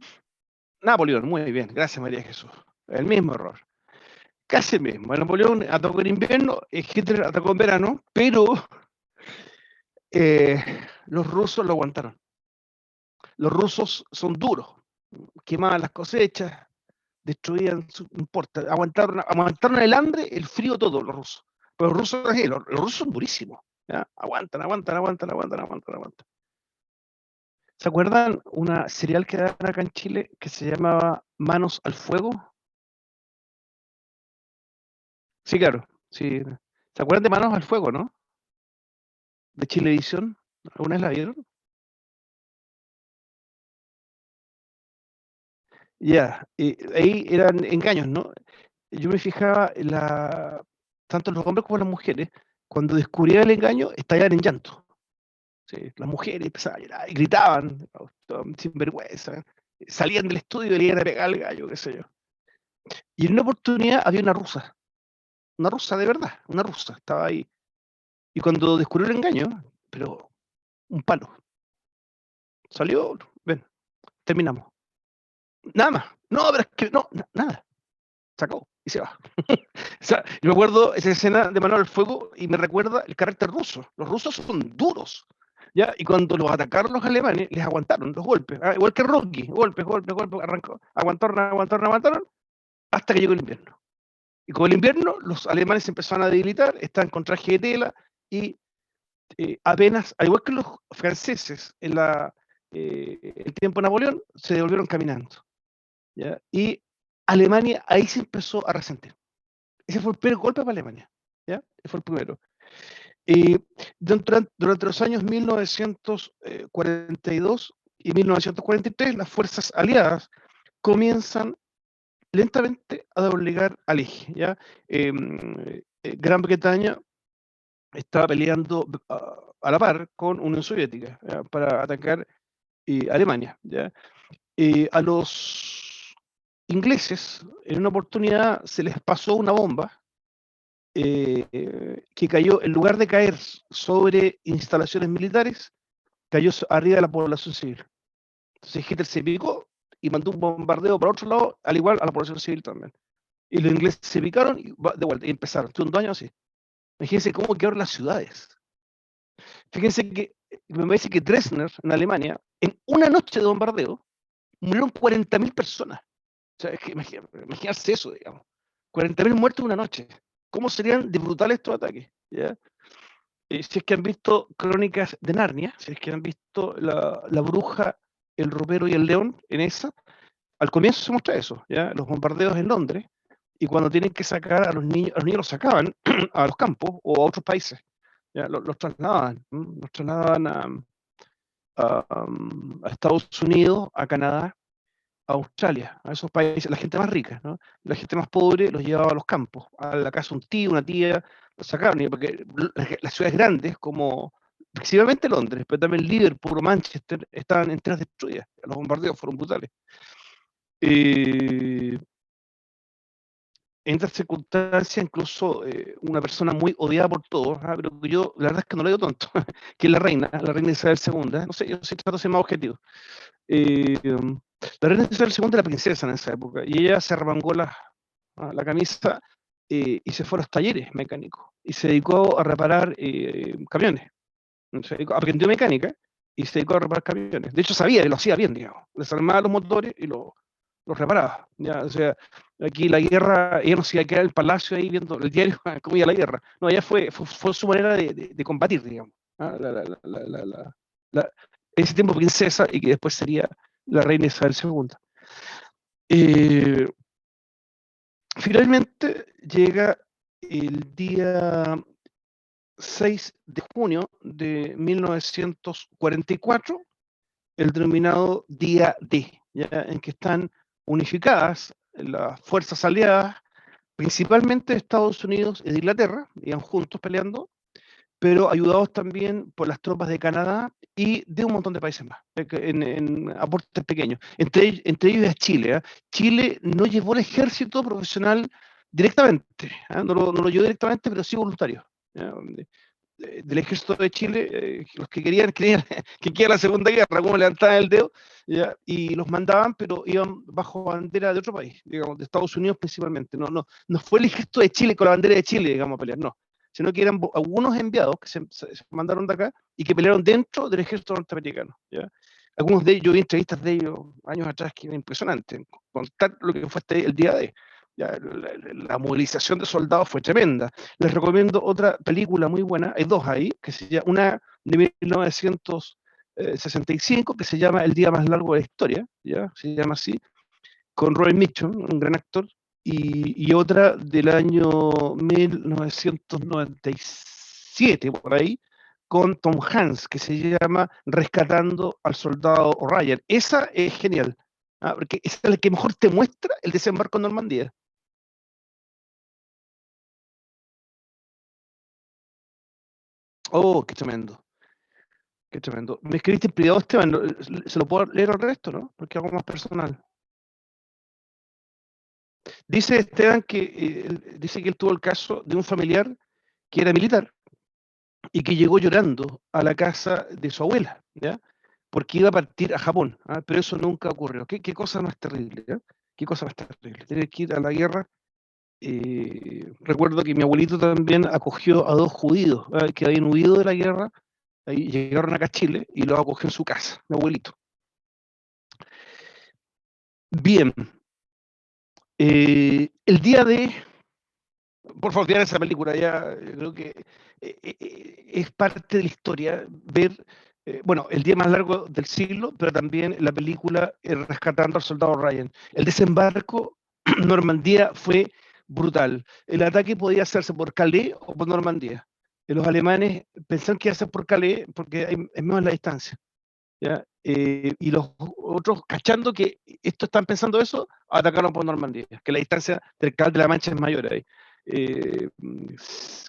Napoleón, muy bien, gracias María Jesús. El mismo error. Casi el mismo. Napoleón atacó en invierno, Hitler atacó en verano, pero los rusos lo aguantaron. Los rusos son duros, quemaban las cosechas, destruían, no importa, aguantaron el hambre, el frío, todo, los rusos. Pero los rusos, los rusos son durísimos, ¿ya? Aguantan. ¿Se acuerdan una serial que daban acá en Chile que se llamaba Manos al Fuego? Sí, claro, sí. ¿Se acuerdan de Manos al Fuego, no? De Chilevisión, ¿alguna vez la vieron? Ya, ahí eran engaños, ¿no? Yo me fijaba tanto los hombres como las mujeres, cuando descubrían el engaño, estallaban en llanto. Sí, las mujeres empezaban a llorar y gritaban, sin vergüenza, salían del estudio y le iban a pegar al gallo, qué sé yo. Y en una oportunidad había una rusa de verdad, una rusa, estaba ahí. Y cuando descubrió el engaño, pero un palo, salió, ven, terminamos. Nada más, no, pero es que no, nada, se acabó y se va. O sea, yo me acuerdo esa escena de Mano al Fuego y me recuerda el carácter ruso. Los rusos son duros, ¿ya? Y cuando los atacaron los alemanes, les aguantaron los golpes, igual que Rocky, golpes, arrancó, aguantaron, hasta que llegó el invierno. Y con el invierno, los alemanes se empezaron a debilitar, estaban con traje de tela y apenas, al igual que los franceses en el tiempo de Napoleón, se devolvieron caminando. ¿Ya? Y Alemania ahí se empezó a resentir. Ese fue el primer golpe para Alemania. ¿Ya? Ese fue el primero. Durante los años 1942 y 1943, las fuerzas aliadas comienzan lentamente a doblegar al eje. ¿Ya? Gran Bretaña estaba peleando a la par con Unión Soviética, ¿ya? Para atacar Alemania. ¿Ya? A los ingleses, en una oportunidad, se les pasó una bomba que cayó, en lugar de caer sobre instalaciones militares, cayó arriba de la población civil. Entonces Hitler se picó y mandó un bombardeo para otro lado, al igual a la población civil también. Y los ingleses se picaron y de vuelta, y empezaron. Tuvo un daño así. Imagínense cómo quedaron las ciudades. Fíjense que, me parece que Dresden, en Alemania, en una noche de bombardeo, murieron 40.000 personas. O sea, es que imaginarse eso, digamos. 40.000 muertos en una noche. ¿Cómo serían de brutales estos ataques? ¿Ya? Si es que han visto Crónicas de Narnia, si es que han visto la bruja, el ropero y el león, en esa, al comienzo se muestra eso, ¿ya? Los bombardeos en Londres, y cuando tienen que sacar a los niños los sacaban a los campos o a otros países, ¿ya? Los trasladaban a Estados Unidos, a Canadá, a Australia, a esos países, la gente más rica, ¿no? La gente más pobre los llevaba a los campos, a la casa de un tío, una tía, los sacaron, porque las ciudades grandes, como principalmente Londres, pero también Liverpool o Manchester, estaban enteras destruidas, los bombardeos fueron brutales. En estas circunstancias, incluso una persona muy odiada por todos, pero que yo la verdad es que no le digo tonto, que es la reina Isabel II, no sé, yo sí trato de ser más objetivo. La reina Isabel II era princesa en esa época, y ella se arremangó la camisa y se fue a los talleres mecánicos, y se dedicó a reparar camiones. Aprendió mecánica y se dedicó a reparar camiones. De hecho, sabía, lo hacía bien, digamos. Desarmaba los motores y los reparaba. ¿Ya? O sea, aquí la guerra, ella no se iba a quedar en el palacio ahí viendo el diario cómo iba la guerra. No, ella fue su manera de combatir, digamos. Ese tiempo princesa y que después sería la reina Isabel II. Finalmente llega el día 6 de junio de 1944, el denominado Día D, ¿ya? En que están unificadas las fuerzas aliadas, principalmente de Estados Unidos y de Inglaterra, iban juntos peleando, pero ayudados también por las tropas de Canadá y de un montón de países más, en aportes pequeños. Entre ellos es Chile. ¿Eh? Chile no llevó el ejército profesional directamente, ¿eh? No lo llevó directamente, pero sí voluntario. ¿Ya? Del ejército de Chile, los que querían que quiera la Segunda Guerra, como levantaban el dedo, ¿ya? Y los mandaban, pero iban bajo bandera de otro país, digamos, de Estados Unidos principalmente. No fue el ejército de Chile con la bandera de Chile, digamos, a pelear, no. Sino que eran algunos enviados que se mandaron de acá y que pelearon dentro del ejército norteamericano. ¿Ya? Algunos de ellos, yo vi entrevistas de ellos años atrás que era impresionante, contar lo que fue el día de. Ya, la movilización de soldados fue tremenda. Les recomiendo otra película muy buena, hay dos ahí, que se llama, una de 1965, que se llama El día más largo de la historia, ¿ya? Se llama así, con Roy Mitchum, un gran actor, y otra del año 1997, por ahí, con Tom Hanks, que se llama Rescatando al Soldado O'Ryan. Esa es genial, porque esa es la que mejor te muestra el desembarco en Normandía. Oh, qué tremendo. Qué tremendo. Me escribiste en privado, Esteban. ¿Se lo puedo leer al resto, no? Porque es algo más personal. Dice Esteban dice que él tuvo el caso de un familiar que era militar y que llegó llorando a la casa de su abuela, ¿ya? Porque iba a partir a Japón, ¿ah? Pero eso nunca ocurrió. ¿Qué cosa más terrible? ¿Ya? ¿Qué cosa más terrible? Tener que ir a la guerra. Recuerdo que mi abuelito también acogió a dos judíos que habían huido de la guerra. Ahí llegaron acá a Chile y los acogió en su casa, mi abuelito. Bien. El día de... Por favor, vean esa película, ya creo que es parte de la historia ver, bueno, el día más largo del siglo, pero también la película Rescatando al Soldado Ryan. El desembarco en Normandía fue brutal. El ataque podía hacerse por Calais o por Normandía. Los alemanes pensaron que iba a ser por Calais porque es menos la distancia. ¿Ya? Y los otros, cachando que estos están pensando eso, atacaron por Normandía, que la distancia del Canal de la Mancha es mayor ahí.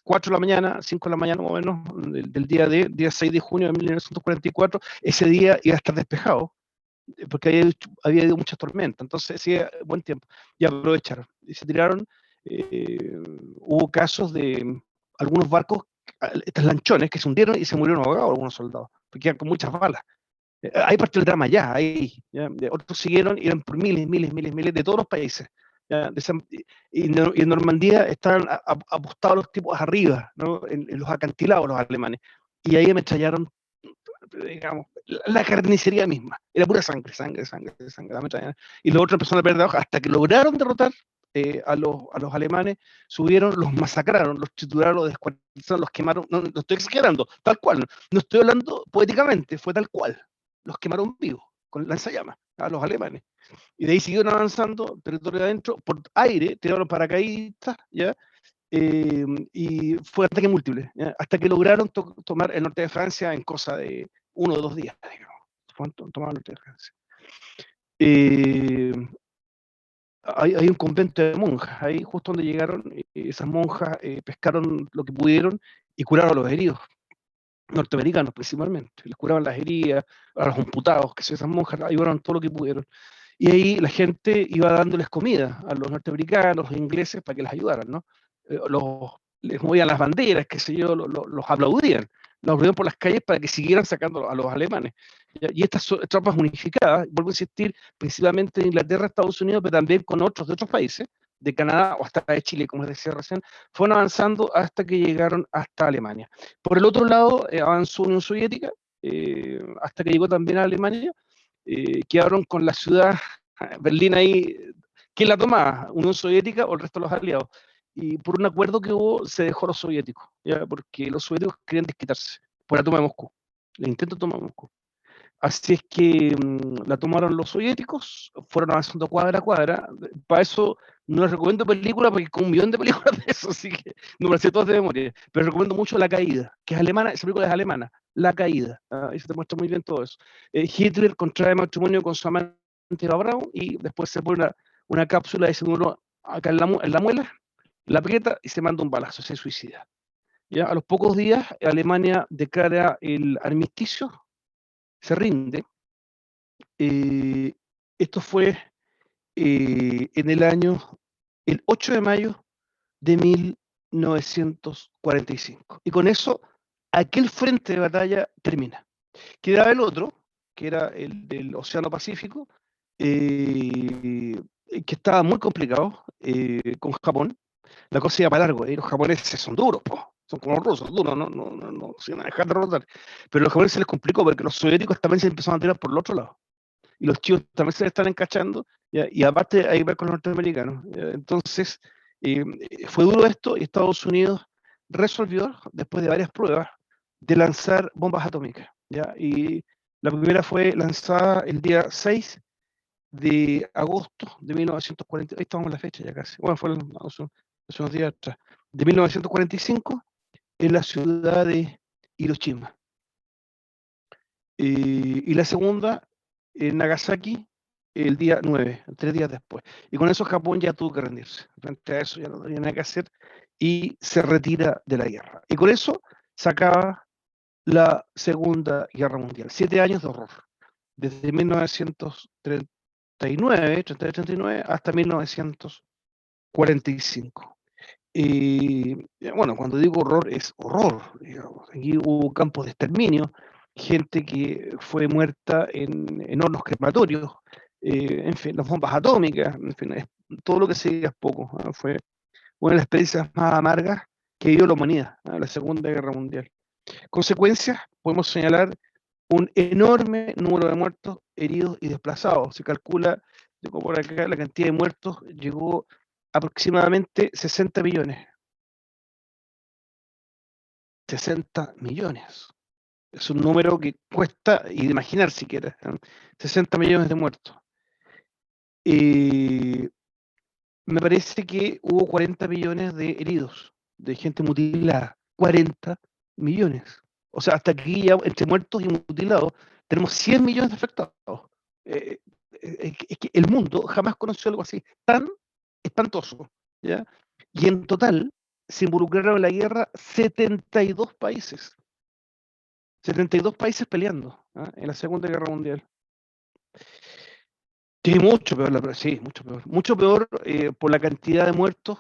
4 de la mañana, 5 de la mañana más o menos, del día 6 de junio de 1944, ese día iba a estar despejado, porque había habido muchas tormentas, entonces hacía buen tiempo, y aprovecharon, y se tiraron. Hubo casos de algunos barcos, estos lanchones, que se hundieron y se murieron ahogados algunos soldados, porque iban con muchas balas. Ahí partió el drama ya, ahí. ¿Ya? Otros siguieron, eran por miles de todos los países. ¿Ya? Y en Normandía estaban apostados los tipos arriba, ¿no? En los acantilados los alemanes. Y ahí ametrallaron, digamos, la carnicería misma. Era pura sangre, la ametrallaron. Y los otros empezaron a perder hasta que lograron derrotar a los alemanes, subieron, los masacraron, los trituraron, los descuartizaron, los quemaron. No, no estoy exagerando, tal cual. No estoy hablando poéticamente, fue tal cual. Los quemaron vivos con lanzallamas a los alemanes. Y de ahí siguieron avanzando, territorio de adentro, por aire, tiraron paracaidistas, ¿ya? Y fue ataque múltiple, ¿ya? Hasta que lograron tomar el norte de Francia en cosa de 1 o 2 días, digamos. Tomaron el norte de Francia. Hay un convento de monjas, ahí justo donde llegaron, esas monjas pescaron lo que pudieron y curaron a los heridos, norteamericanos principalmente, les curaban las heridas, a los amputados, que esas monjas ayudaron todo lo que pudieron. Y ahí la gente iba dándoles comida a los norteamericanos, los ingleses, para que les ayudaran, ¿no? Les movían las banderas, qué sé yo, los aplaudían por las calles para que siguieran sacando a los alemanes. Y estas tropas unificadas, vuelvo a insistir, principalmente en Inglaterra, Estados Unidos, pero también con otros de otros países, de Canadá o hasta de Chile, como les decía recién, fueron avanzando hasta que llegaron hasta Alemania. Por el otro lado, avanzó Unión Soviética, hasta que llegó también a Alemania, quedaron con la ciudad, Berlín ahí, ¿quién la tomaba? ¿Unión Soviética o el resto de los aliados? Y por un acuerdo que hubo, se dejó a los soviéticos, ¿ya? Porque los soviéticos querían desquitarse por la toma de Moscú, el intento de toma de Moscú. Así es que la tomaron los soviéticos, fueron avanzando cuadra a cuadra. Para eso no les recomiendo películas, porque con 1.000.000 de películas de eso, así que no me las sé todas de memoria. Pero recomiendo mucho La Caída, que es alemana, esa película es alemana, La Caída. Ahí se te muestra muy bien todo eso. Hitler contrae matrimonio con su amante Braun y después se pone una cápsula de cianuro acá en la muela, la aprieta y se manda un balazo, se suicida. ¿Ya? A los pocos días, Alemania declara el armisticio, se rinde. Esto fue en el 8 de mayo de 1945. Y con eso, aquel frente de batalla termina. Quedaba el otro, que era el del Océano Pacífico, que estaba muy complicado con Japón. La cosa iba para largo, los japoneses son duros, son como los rusos, duros, no se van a dejar derrotar. Pero a los japoneses les complicó porque los soviéticos también se empezaron a tirar por el otro lado. Y los chinos también se están encachando, ¿ya? Y aparte hay que ver con los norteamericanos. ¿Ya? Entonces, fue duro esto y Estados Unidos resolvió, después de varias pruebas, de lanzar bombas atómicas. ¿Ya? Y la primera fue lanzada el día 6 de agosto de 1940, ahí estamos en la fecha ya casi, bueno, fue hace unos días atrás, de 1945, en la ciudad de Hiroshima. Y la segunda en Nagasaki el día 9, 3 días después. Y con eso Japón ya tuvo que rendirse. Frente a eso ya no tenía nada que hacer y se retira de la guerra. Y con eso se acaba la Segunda Guerra Mundial. 7 años de horror. Desde 1939 hasta 1945. Y bueno, cuando digo horror, es horror. Digamos. Aquí hubo campos de exterminio, gente que fue muerta en hornos crematorios, en fin, las bombas atómicas, en fin, todo lo que se diga es poco. Fue una de las experiencias más amargas que vivió la humanidad, la Segunda Guerra Mundial. Consecuencias, podemos señalar un enorme número de muertos, heridos y desplazados. Se calcula tengo por acá, la cantidad de muertos llegó aproximadamente 60 millones. 60 millones. Es un número que cuesta y de imaginar siquiera. 60 millones de muertos. Me parece que hubo 40 millones de heridos, de gente mutilada. 40 millones. O sea, hasta aquí ya entre muertos y mutilados tenemos 100 millones de afectados. Es que el mundo jamás conoció algo así, tan espantoso. ¿Ya? Y en total se involucraron en la guerra 72 países. 72 países peleando, ¿ah? En la Segunda Guerra Mundial. Sí, mucho peor, sí, mucho peor. Mucho peor por la cantidad de muertos,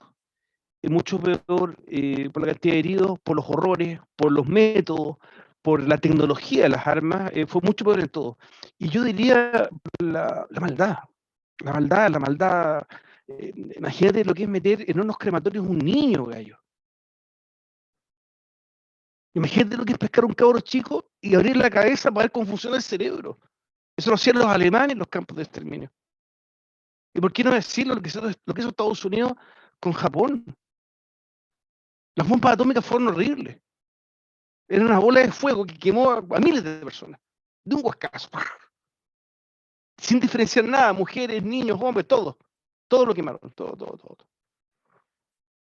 y mucho peor por la cantidad de heridos, por los horrores, por los métodos, por la tecnología de las armas, fue mucho peor en todo. Y yo diría la maldad, la maldad. Imagínate lo que es meter en unos crematorios un niño, gallo. Imagínate lo que es pescar un cabro chico y abrir la cabeza para ver cómo funciona el cerebro. Eso lo hacían los alemanes en los campos de exterminio. ¿Y por qué no decirlo lo que hizo Estados Unidos con Japón? Las bombas atómicas fueron horribles. Era una bola de fuego que quemó a miles de personas. De un huascazo. Sin diferenciar nada, mujeres, niños, hombres, todo. Todo lo quemaron, todo.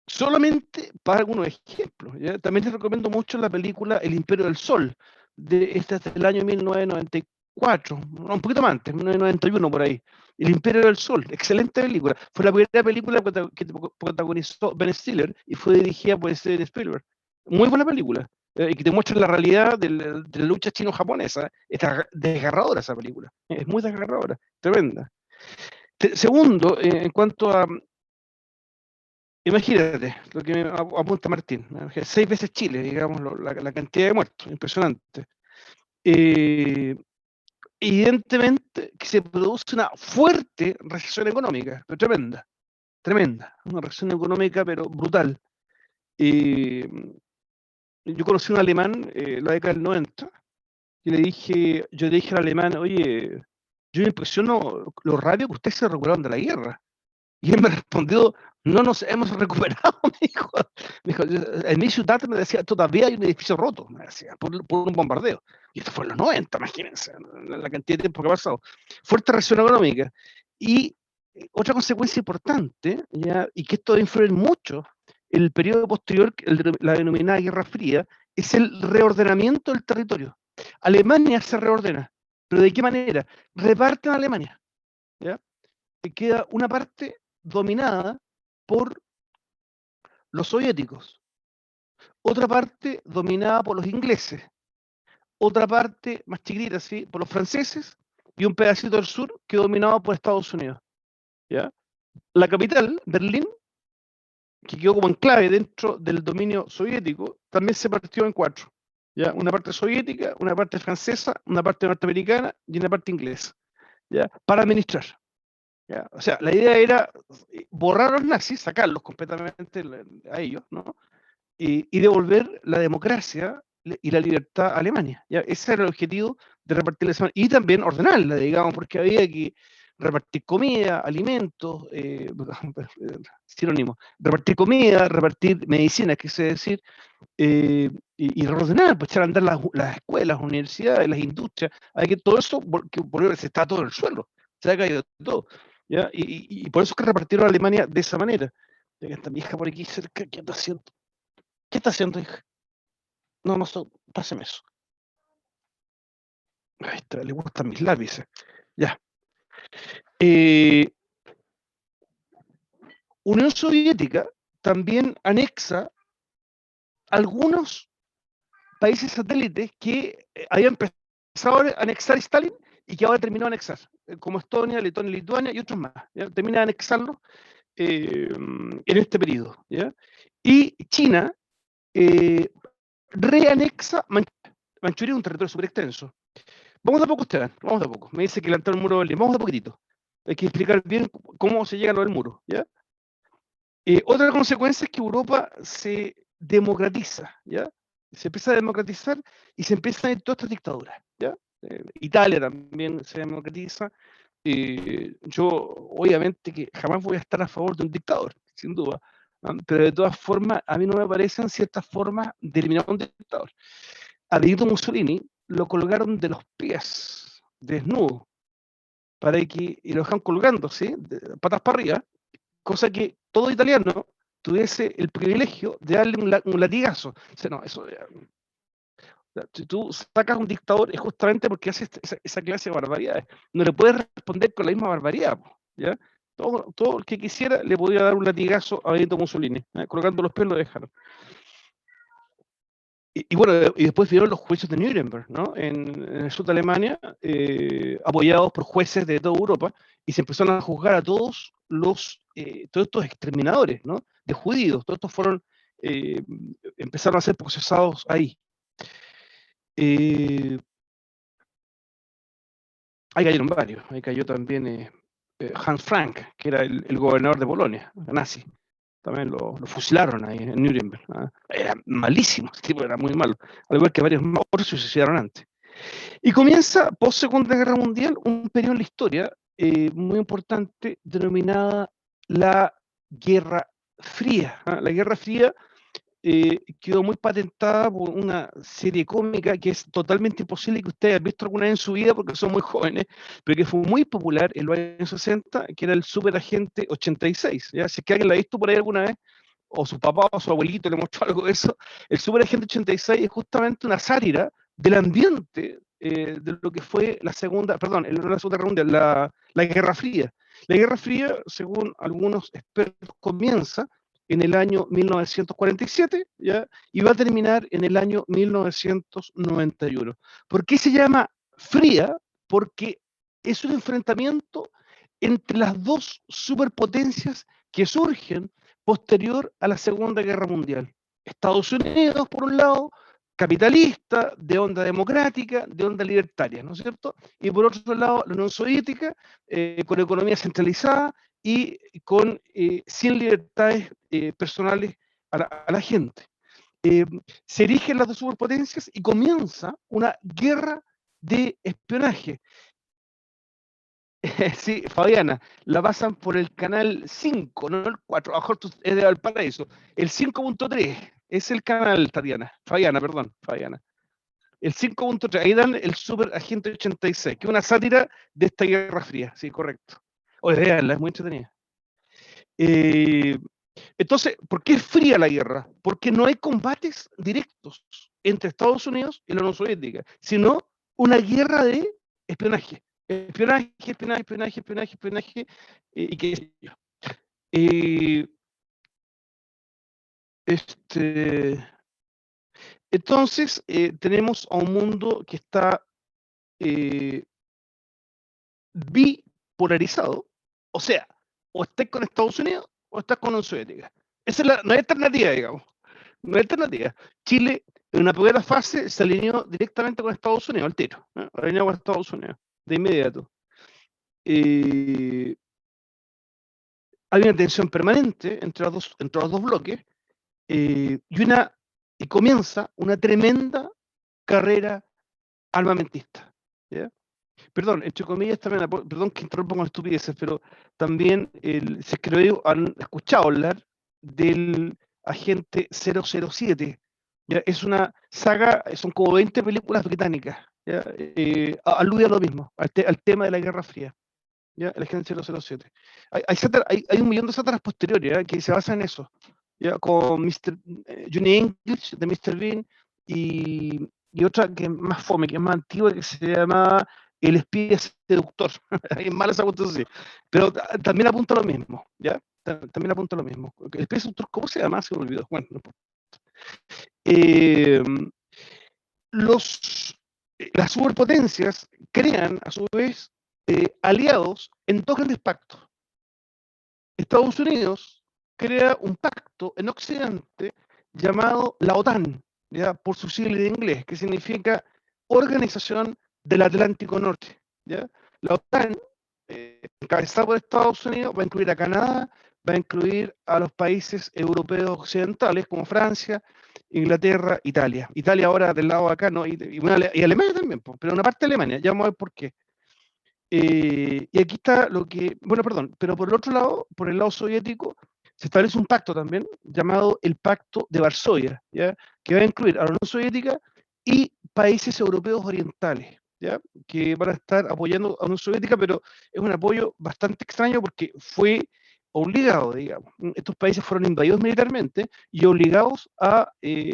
Solamente para algunos ejemplos. ¿Ya? También les recomiendo mucho la película El Imperio del Sol, esta es del año 1994, un poquito más antes, 1991 por ahí. El Imperio del Sol, excelente película. Fue la primera película que protagonizó Ben Stiller y fue dirigida por Steven Spielberg. Muy buena película. Y que te muestra la realidad de la lucha chino-japonesa. Está desgarradora esa película. Es muy desgarradora, tremenda. Segundo, en cuanto a, imagínate lo que me apunta Martín, 6 veces Chile, digamos, la cantidad de muertos, impresionante. Evidentemente que se produce una fuerte recesión económica, pero tremenda, una recesión económica pero brutal. Yo conocí a un alemán en la década del 90 y yo le dije al alemán, oye, yo me impresiono lo rápido que ustedes se recuperaron de la guerra. Y él me respondió, no nos hemos recuperado, me dijo, en mi ciudad me decía, todavía hay un edificio roto, me decía, por un bombardeo. Y esto fue en los 90, imagínense, la cantidad de tiempo que ha pasado. Fuerte recesión económica. Y otra consecuencia importante, ¿ya? Y que esto va a influir mucho en el periodo posterior, la denominada Guerra Fría, es el reordenamiento del territorio. Alemania se reordena, pero ¿de qué manera? Reparten a Alemania, ¿ya? Y queda una parte dominada por los soviéticos, otra parte dominada por los ingleses, otra parte más chiquitita, ¿sí? Por los franceses, y un pedacito del sur que dominado por Estados Unidos. ¿Ya? La capital, Berlín, que quedó como enclave dentro del dominio soviético, también se partió en 4. ¿Ya? Una parte soviética, una parte francesa, una parte norteamericana y una parte inglesa, ¿ya? Para administrar. ¿Ya? O sea, la idea era borrar a los nazis, sacarlos completamente a ellos, ¿no? Y devolver la democracia y la libertad a Alemania. ¿Ya? Ese era el objetivo de repartir la semana. Y también ordenarla, digamos, porque había que repartir comida, alimentos, sinónimo, repartir comida, repartir medicina, quise decir, y reordenar, pues echar a andar las escuelas, las universidades, las industrias, hay que todo eso, porque se está todo en el suelo, se ha caído todo. ¿Ya? Y por eso es que repartieron a Alemania de esa manera. Esta vieja por aquí cerca, ¿qué está haciendo? ¿Qué está haciendo, hija? No, páseme eso. Ahí está, le gustan mis lápices. Ya. Unión Soviética también anexa algunos países satélites que habían empezado a anexar Stalin y que ahora terminó de anexar, como Estonia, Letonia, Lituania y otros más. ¿Ya? Termina de anexarlos en este periodo. ¿Ya? Y China reanexa Manchuria, un territorio súper extenso. Vamos de a poco, Esteban, vamos de a poco. Me dice que levantar el muro de Berlín, vamos de a poquitito. Hay que explicar bien cómo se llega a lo del muro, ¿ya? Otra consecuencia es que Europa se democratiza, ¿ya? Se empieza a democratizar y se empiezan a ir todas estas dictaduras, ¿ya? Italia también se democratiza, Yo, obviamente, que jamás voy a estar a favor de un dictador, sin duda, pero de todas formas, a mí no me parecen ciertas formas de eliminar a un dictador. A Benito Mussolini lo colgaron de los pies, desnudo, y lo dejan colgando, ¿sí? De patas para arriba, cosa que todo italiano tuviese el privilegio de darle un latigazo. O sea, no, eso, si tú sacas a un dictador es justamente porque hace esa clase de barbaridades. No le puedes responder con la misma barbaridad, ¿ya? Todo el que quisiera le podía dar un latigazo a Benito Mussolini, colocando los pies lo dejaron. Y bueno, y después vieron los juicios de Nuremberg, ¿no? En el sur de Alemania, apoyados por jueces de toda Europa, y se empezaron a juzgar a todos estos exterminadores, ¿no? De judíos, todos estos empezaron a ser procesados ahí. Ahí cayeron varios, ahí cayó también Hans Frank, que era el gobernador de Polonia, nazi. También lo fusilaron ahí en Nuremberg. Era malísimo, este tipo era muy malo, al igual que varios otros se suicidaron antes. Y comienza, post Segunda Guerra Mundial, un periodo en la historia muy importante denominada la Guerra Fría. La Guerra Fría quedó muy patentada por una serie cómica que es totalmente imposible que ustedes hayan visto alguna vez en su vida porque son muy jóvenes, pero que fue muy popular en los años 60, que era el Super Agente 86. ¿Ya? Si es que alguien la ha visto por ahí alguna vez, o su papá o su abuelito le mostró algo de eso, el Super Agente 86 es justamente una sátira del ambiente de lo que fue la Segunda Guerra Mundial, la Guerra Fría. La Guerra Fría, según algunos expertos, comienza en el año 1947, ¿ya? Y va a terminar en el año 1991. ¿Por qué se llama fría? Porque es un enfrentamiento entre las dos superpotencias que surgen posterior a la Segunda Guerra Mundial. Estados Unidos, por un lado, capitalista, de onda democrática, de onda libertaria, ¿no es cierto? Y por otro lado, la Unión Soviética, con economía centralizada y sin libertades personales a la gente. Se erigen las dos superpotencias y comienza una guerra de espionaje. Sí, Fabiana, la pasan por el canal 5, no el 4, a lo mejor es de Valparaíso. El 5.3 es el canal, Fabiana, perdón, Fabiana. El 5.3, ahí dan el Super Agente 86, que es una sátira de esta Guerra Fría, sí, correcto. Oye, veanla, es muy entretenida. Entonces, ¿por qué es fría la guerra? Porque no hay combates directos entre Estados Unidos y la Unión Soviética, sino una guerra de espionaje. Espionaje, y qué sé yo. Entonces, tenemos a un mundo que está bipolarizado, o sea, o estás con Estados Unidos o estás con la Unión Soviética. No hay alternativa, digamos. No hay alternativa. Chile, en una primera fase, se alineó directamente con Estados Unidos, al tiro. Alineó con Estados Unidos, de inmediato. Hay una tensión permanente entre los dos bloques y comienza una tremenda carrera armamentista. ¿Ya? Perdón, entre comillas también, perdón que interrumpo con estupideces, pero también si es que lo han escuchado hablar del Agente 007. ¿Ya? Es una saga, son como 20 películas británicas. ¿Ya? Alude a lo mismo, al tema de la Guerra Fría. ¿Ya? El Agente 007. Hay un millón de sátiras posteriores, ¿ya? Que se basan en eso. ¿Ya? Con Johnny English de Mr. Bean y otra que es más fome, que es más antigua, que se llama El espía seductor. Es mala esa cuestión, sí. Pero también apunta a lo mismo, ¿ya? También apunta a lo mismo. El espía seductor, ¿cómo se llama? Se me olvidó. Bueno, no importa. Las superpotencias crean, a su vez, aliados en dos grandes pactos. Estados Unidos crea un pacto en Occidente llamado la OTAN, ¿ya? Por su sigla en inglés, que significa Organización del Atlántico Norte. ¿Ya? La OTAN, encabezada por Estados Unidos, va a incluir a Canadá, va a incluir a los países europeos occidentales como Francia, Inglaterra, Italia. Italia ahora del lado de acá, ¿no? Y Alemania también, pero una parte de Alemania, ya vamos a ver por qué. Y aquí está lo que, bueno, perdón, pero por el otro lado, por el lado soviético, se establece un pacto también llamado el Pacto de Varsovia, ¿ya? Que va a incluir a la Unión Soviética y países europeos orientales, ¿ya? Que van a estar apoyando a la Unión Soviética, pero es un apoyo bastante extraño porque fue obligado, digamos. Estos países fueron invadidos militarmente y obligados a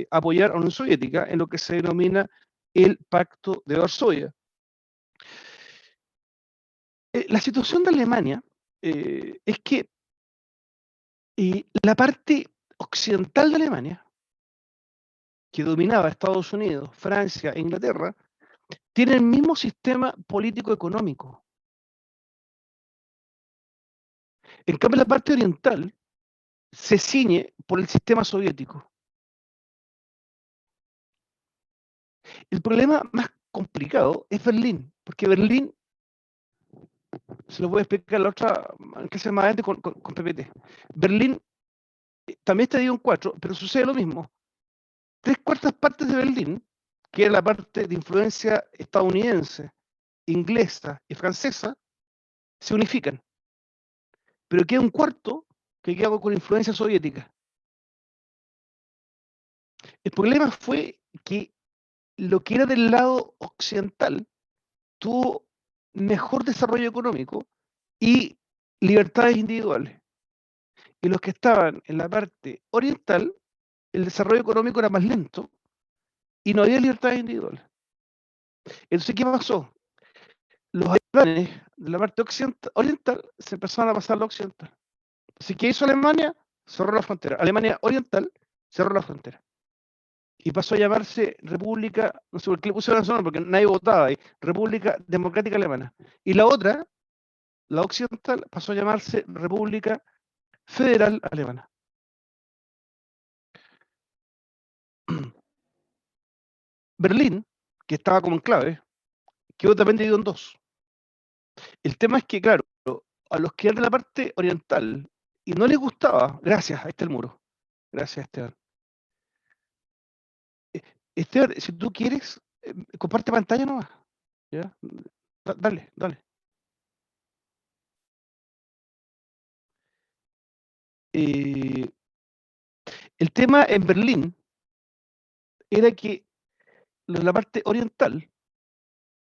apoyar a la Unión Soviética en lo que se denomina el Pacto de Varsovia. La situación de Alemania es que la parte occidental de Alemania, que dominaba Estados Unidos, Francia e Inglaterra, tiene el mismo sistema político-económico. En cambio, la parte oriental se ciñe por el sistema soviético. El problema más complicado es Berlín, porque Berlín, se lo voy a explicar la otra, que se más adelante con PPT. Berlín también está dividido en 4, pero sucede lo mismo. 3/4 partes de Berlín, que es la parte de influencia estadounidense, inglesa y francesa, se unifican. Pero queda un cuarto que queda con influencia soviética. El problema fue que lo que era del lado occidental tuvo mejor desarrollo económico y libertades individuales. Y los que estaban en la parte oriental, el desarrollo económico era más lento y no había libertades individuales. Entonces, ¿qué pasó? Los alemanes de la parte oriental se empezaron a pasar a la occidental. Así que hizo Alemania, cerró la frontera. Alemania Oriental cerró la frontera. Y pasó a llamarse República, no sé por qué le pusieron ese nombre, porque nadie votaba ahí, República Democrática Alemana. Y la otra, la occidental, pasó a llamarse República Federal Alemana. Berlín, que estaba como enclave, quedó también dividido en 2. El tema es que, claro, a los que eran de la parte oriental y no les gustaba, gracias, ahí está el muro. Gracias, Esteban. Esteban, si tú quieres, comparte pantalla nomás. ¿Ya? Dale, dale. El tema en Berlín era que los de la parte oriental,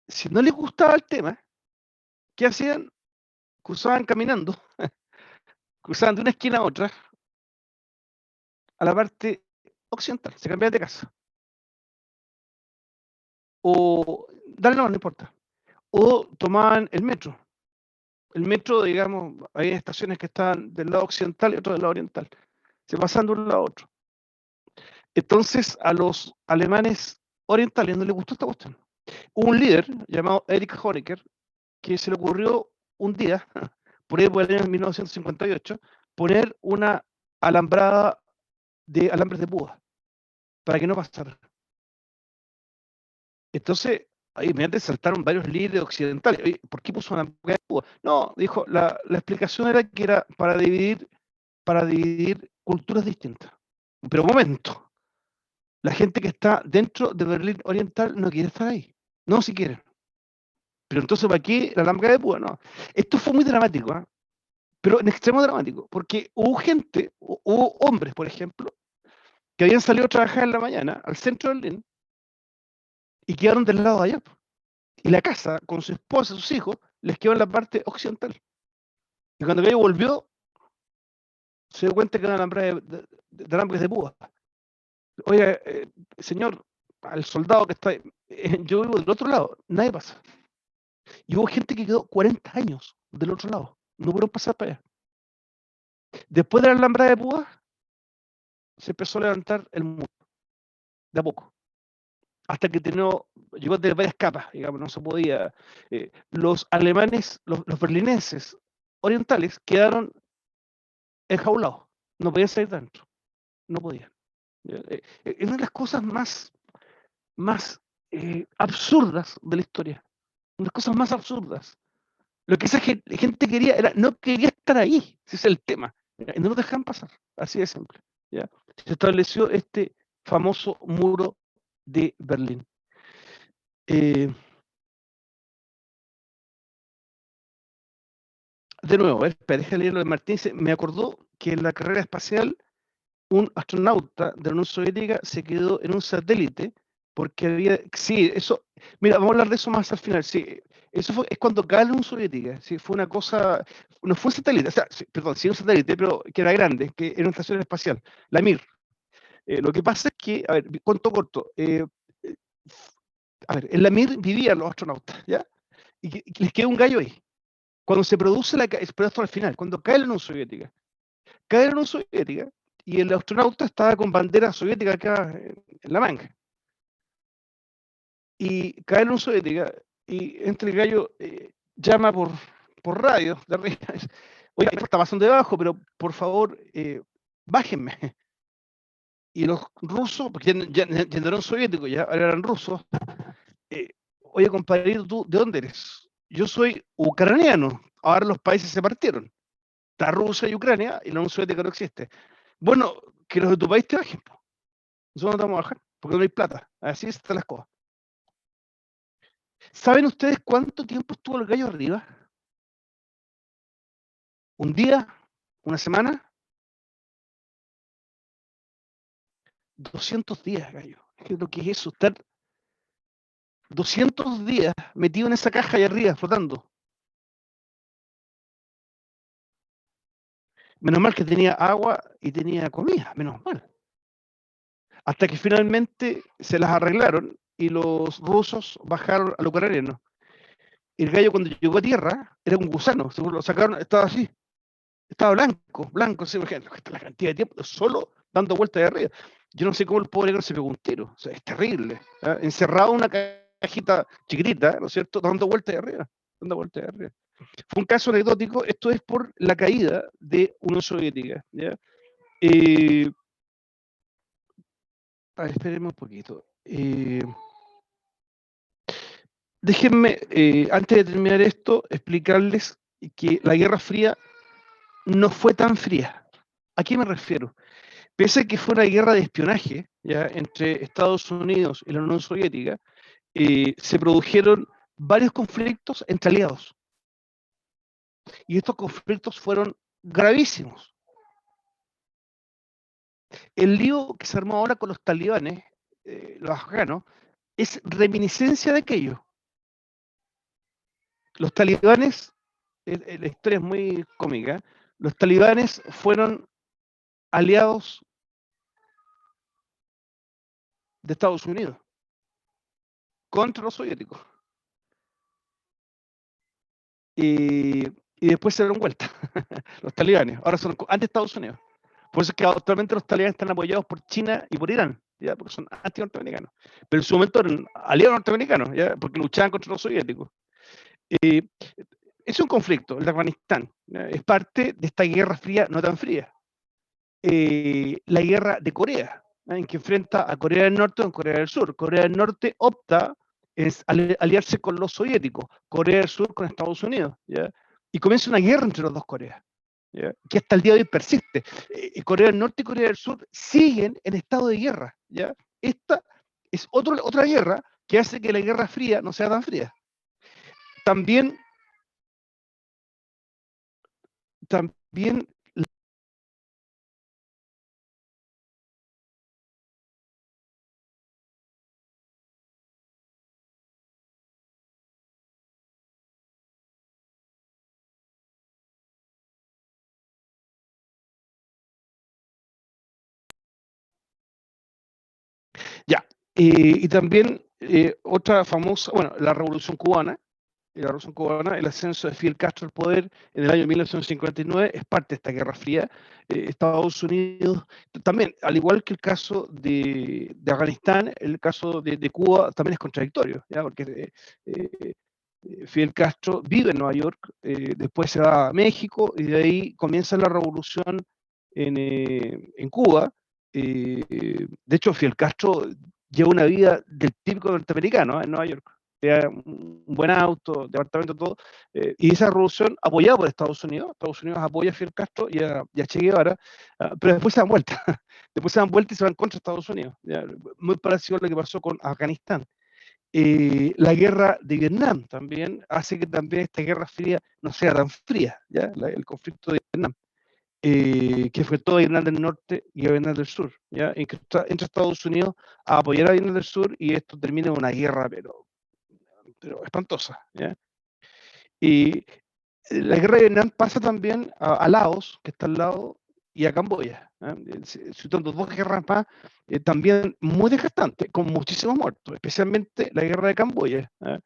si no les gustaba el tema, ¿qué hacían? Cruzaban caminando, cruzaban de una esquina a otra, a la parte occidental, se cambiaban de casa. O, dale, no importa. O tomaban el metro. El metro, digamos, hay estaciones que están del lado occidental y otras del lado oriental. Se pasan de un lado a otro. Entonces, a los alemanes orientales no les gustó esta cuestión. Hubo un líder llamado Erich Honecker que se le ocurrió un día, por ahí por el año 1958, poner una alambrada de alambres de púa para que no pasara. Entonces, ahí inmediatamente saltaron varios líderes occidentales. Oye, ¿por qué puso una alambrada de púa? No, dijo, la explicación era que era para dividir culturas distintas. Pero un momento, la gente que está dentro de Berlín Oriental no quiere estar ahí. No, si quieren. Pero entonces, ¿para qué la alambrada de púa? No. Esto fue muy dramático, ¿eh? Pero en extremo dramático, porque hubo gente, hubo hombres, por ejemplo, que habían salido a trabajar en la mañana al centro de Berlín y quedaron del lado de allá. Y la casa, con su esposa y sus hijos, les quedó en la parte occidental. Y cuando aquello volvió, se dio cuenta que era de alambres de púa. Oiga, señor, al soldado que está ahí, yo vivo del otro lado, nadie pasa. Y hubo gente que quedó 40 años del otro lado, no pudieron pasar para allá. Después de la alambrada de púa, se empezó a levantar el muro, de a poco, hasta que llegó a tener varias capas, digamos, no se podía. Los alemanes, los berlineses orientales quedaron enjaulados, no podían salir dentro, no podían. Es una de las cosas más absurdas de la historia, una de las cosas más absurdas. Lo que esa gente quería no quería estar ahí, ese es el tema, y no lo dejan pasar, así de simple. ¿Ya? Se estableció este famoso muro de Berlín. de nuevo, a ver, espera, déjame leer lo de Martín. Me acordó que en la carrera espacial un astronauta de la Unión Soviética se quedó en un satélite porque había, sí, eso, mira, vamos a hablar de eso más al final, sí, es cuando cae la Unión Soviética, sí, fue una cosa, no fue un satélite, o sea, sí, perdón, sí un satélite, pero que era grande, que era una estación espacial, la Mir. Lo que pasa es que, a ver, cuento corto, a ver, en la Mir vivían los astronautas, ¿ya? Y les queda un gallo ahí. Cuando se produce pero esto al final, cuando cae la Unión Soviética, cae la Unión Soviética y el astronauta estaba con bandera soviética acá en la manga. Y cae la Unión Soviética y entre el gallo llama por radio de arriba. Oiga, está pasando debajo, pero por favor, bájenme. Y los rusos, porque ya no eran soviéticos, ya ahora eran rusos, oye, compadre, ¿tú de dónde eres? Yo soy ucraniano. Ahora los países se partieron. Está Rusia y Ucrania y la Unión Soviética no existe. Bueno, que los de tu país te bajen. Nosotros no te vamos a bajar porque no hay plata. Así están las cosas. ¿Saben ustedes cuánto tiempo estuvo el gallo arriba? ¿Un día? ¿Una semana? 200 días, gallo. ¿Qué es lo que es eso? Estar 200 días metido en esa caja allá arriba, flotando. Menos mal que tenía agua y tenía comida, menos mal. Hasta que finalmente se las arreglaron y los rusos bajaron al ucraniano. El gallo cuando llegó a tierra era un gusano, lo sacaron, estaba así, estaba blanco, ¿sí? La cantidad de tiempo, solo dando vueltas de arriba. Yo no sé cómo el pobre negro se pegó un tiro, o sea, es terrible. ¿Eh? Encerrado en una cajita chiquitita, ¿no es cierto? Dando vueltas de arriba, dando vueltas de arriba. Fue un caso anecdótico, esto es por la caída de Unión Soviética, ¿ya? Esperemos un poquito. Déjenme, antes de terminar esto, explicarles que la Guerra Fría no fue tan fría. ¿A qué me refiero? Pese a que fue una guerra de espionaje, ¿ya?, entre Estados Unidos y la Unión Soviética, se produjeron varios conflictos entre aliados. Y estos conflictos fueron gravísimos. El lío que se armó ahora con los talibanes, los afganos, es reminiscencia de aquello. Los talibanes, la historia es muy cómica, los talibanes fueron aliados de Estados Unidos contra los soviéticos. Y después se dieron vuelta los talibanes, ahora son anti-Estados Unidos. Por eso es que actualmente los talibanes están apoyados por China y por Irán, ¿ya? Porque son anti-norteamericanos. Pero en su momento eran aliados norteamericanos, ¿ya? Porque luchaban contra los soviéticos. Es un conflicto, el de Afganistán, ¿ya? Es parte de esta guerra fría, no tan fría. La guerra de Corea, ¿ya?, en que enfrenta a Corea del Norte con Corea del Sur. Corea del Norte opta en aliarse con los soviéticos, Corea del Sur con Estados Unidos, ¿ya? Y comienza una guerra entre los dos Coreas, ¿ya?, que hasta el día de hoy persiste. Corea del Norte y Corea del Sur siguen en estado de guerra, ¿ya? Esta es otra guerra que hace que la Guerra Fría no sea tan fría. También ya, y también otra famosa, bueno, la Revolución Cubana, el ascenso de Fidel Castro al poder en el año 1959 es parte de esta Guerra Fría. Estados Unidos también, al igual que el caso de Afganistán, el caso de Cuba también es contradictorio, ¿ya? Porque Fidel Castro vive en Nueva York, después se va a México y de ahí comienza la revolución en Cuba. De hecho, Fidel Castro lleva una vida del típico norteamericano, en Nueva York. Un buen auto, departamento, todo. Y esa revolución apoyada por Estados Unidos apoya a Fidel Castro y a Che Guevara, pero después se dan vuelta. Después se dan vuelta y se van contra Estados Unidos. ¿Ya? Muy parecido a lo que pasó con Afganistán. La guerra de Vietnam también hace que también esta guerra fría no sea tan fría, ¿ya? El conflicto de Vietnam, que enfrentó a Vietnam del Norte y a Vietnam del Sur, ¿ya? Entre Estados Unidos a apoyar a Vietnam del Sur y esto termina en una guerra, pero espantosa, ¿ya? Y la guerra de Vietnam pasa también a Laos, que está al lado, y a Camboya, ¿eh? Citando dos guerras más, también muy desgastantes, con muchísimos muertos, especialmente la guerra de Camboya. ¿Eh?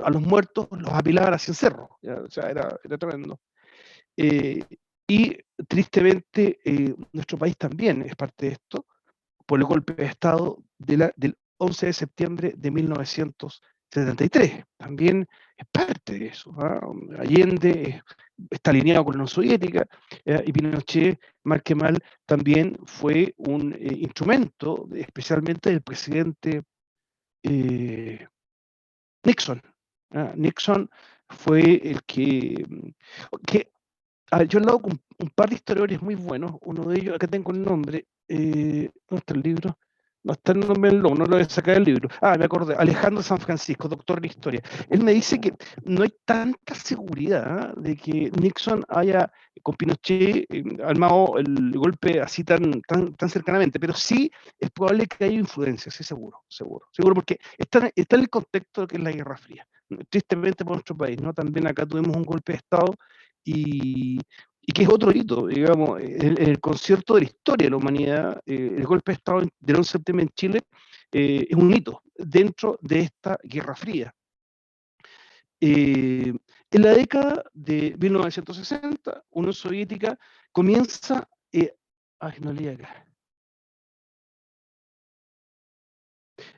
A los muertos los apilaban así en cerro, ¿ya? O sea, era tremendo. Eh, y tristemente, nuestro país también es parte de esto, por el golpe de Estado del 11 de septiembre de 1973. También es parte de eso. ¿Ah? Allende está alineado con la Unión Soviética, y Pinochet, mal que mal, también fue un instrumento, especialmente del presidente Nixon. ¿Ah? Nixon fue el que yo he hablado con un par de historiadores muy buenos, uno de ellos, acá tengo el nombre, ¿dónde está el libro? No está el nombre del lobo, no lo voy a sacar del libro. Me acordé, Alejandro San Francisco, doctor de historia. Él me dice que no hay tanta seguridad de que Nixon haya, con Pinochet, armado el golpe así tan cercanamente, pero sí es probable que haya influencia, sí, seguro, porque está en el contexto de que es la Guerra Fría. Tristemente por nuestro país, ¿no? También acá tuvimos un golpe de Estado y que es otro hito, digamos, el concierto de la historia de la humanidad, el golpe de Estado del 11 de septiembre en Chile, es un hito dentro de esta Guerra Fría. En la década de 1960, Unión Soviética comienza, no leí acá.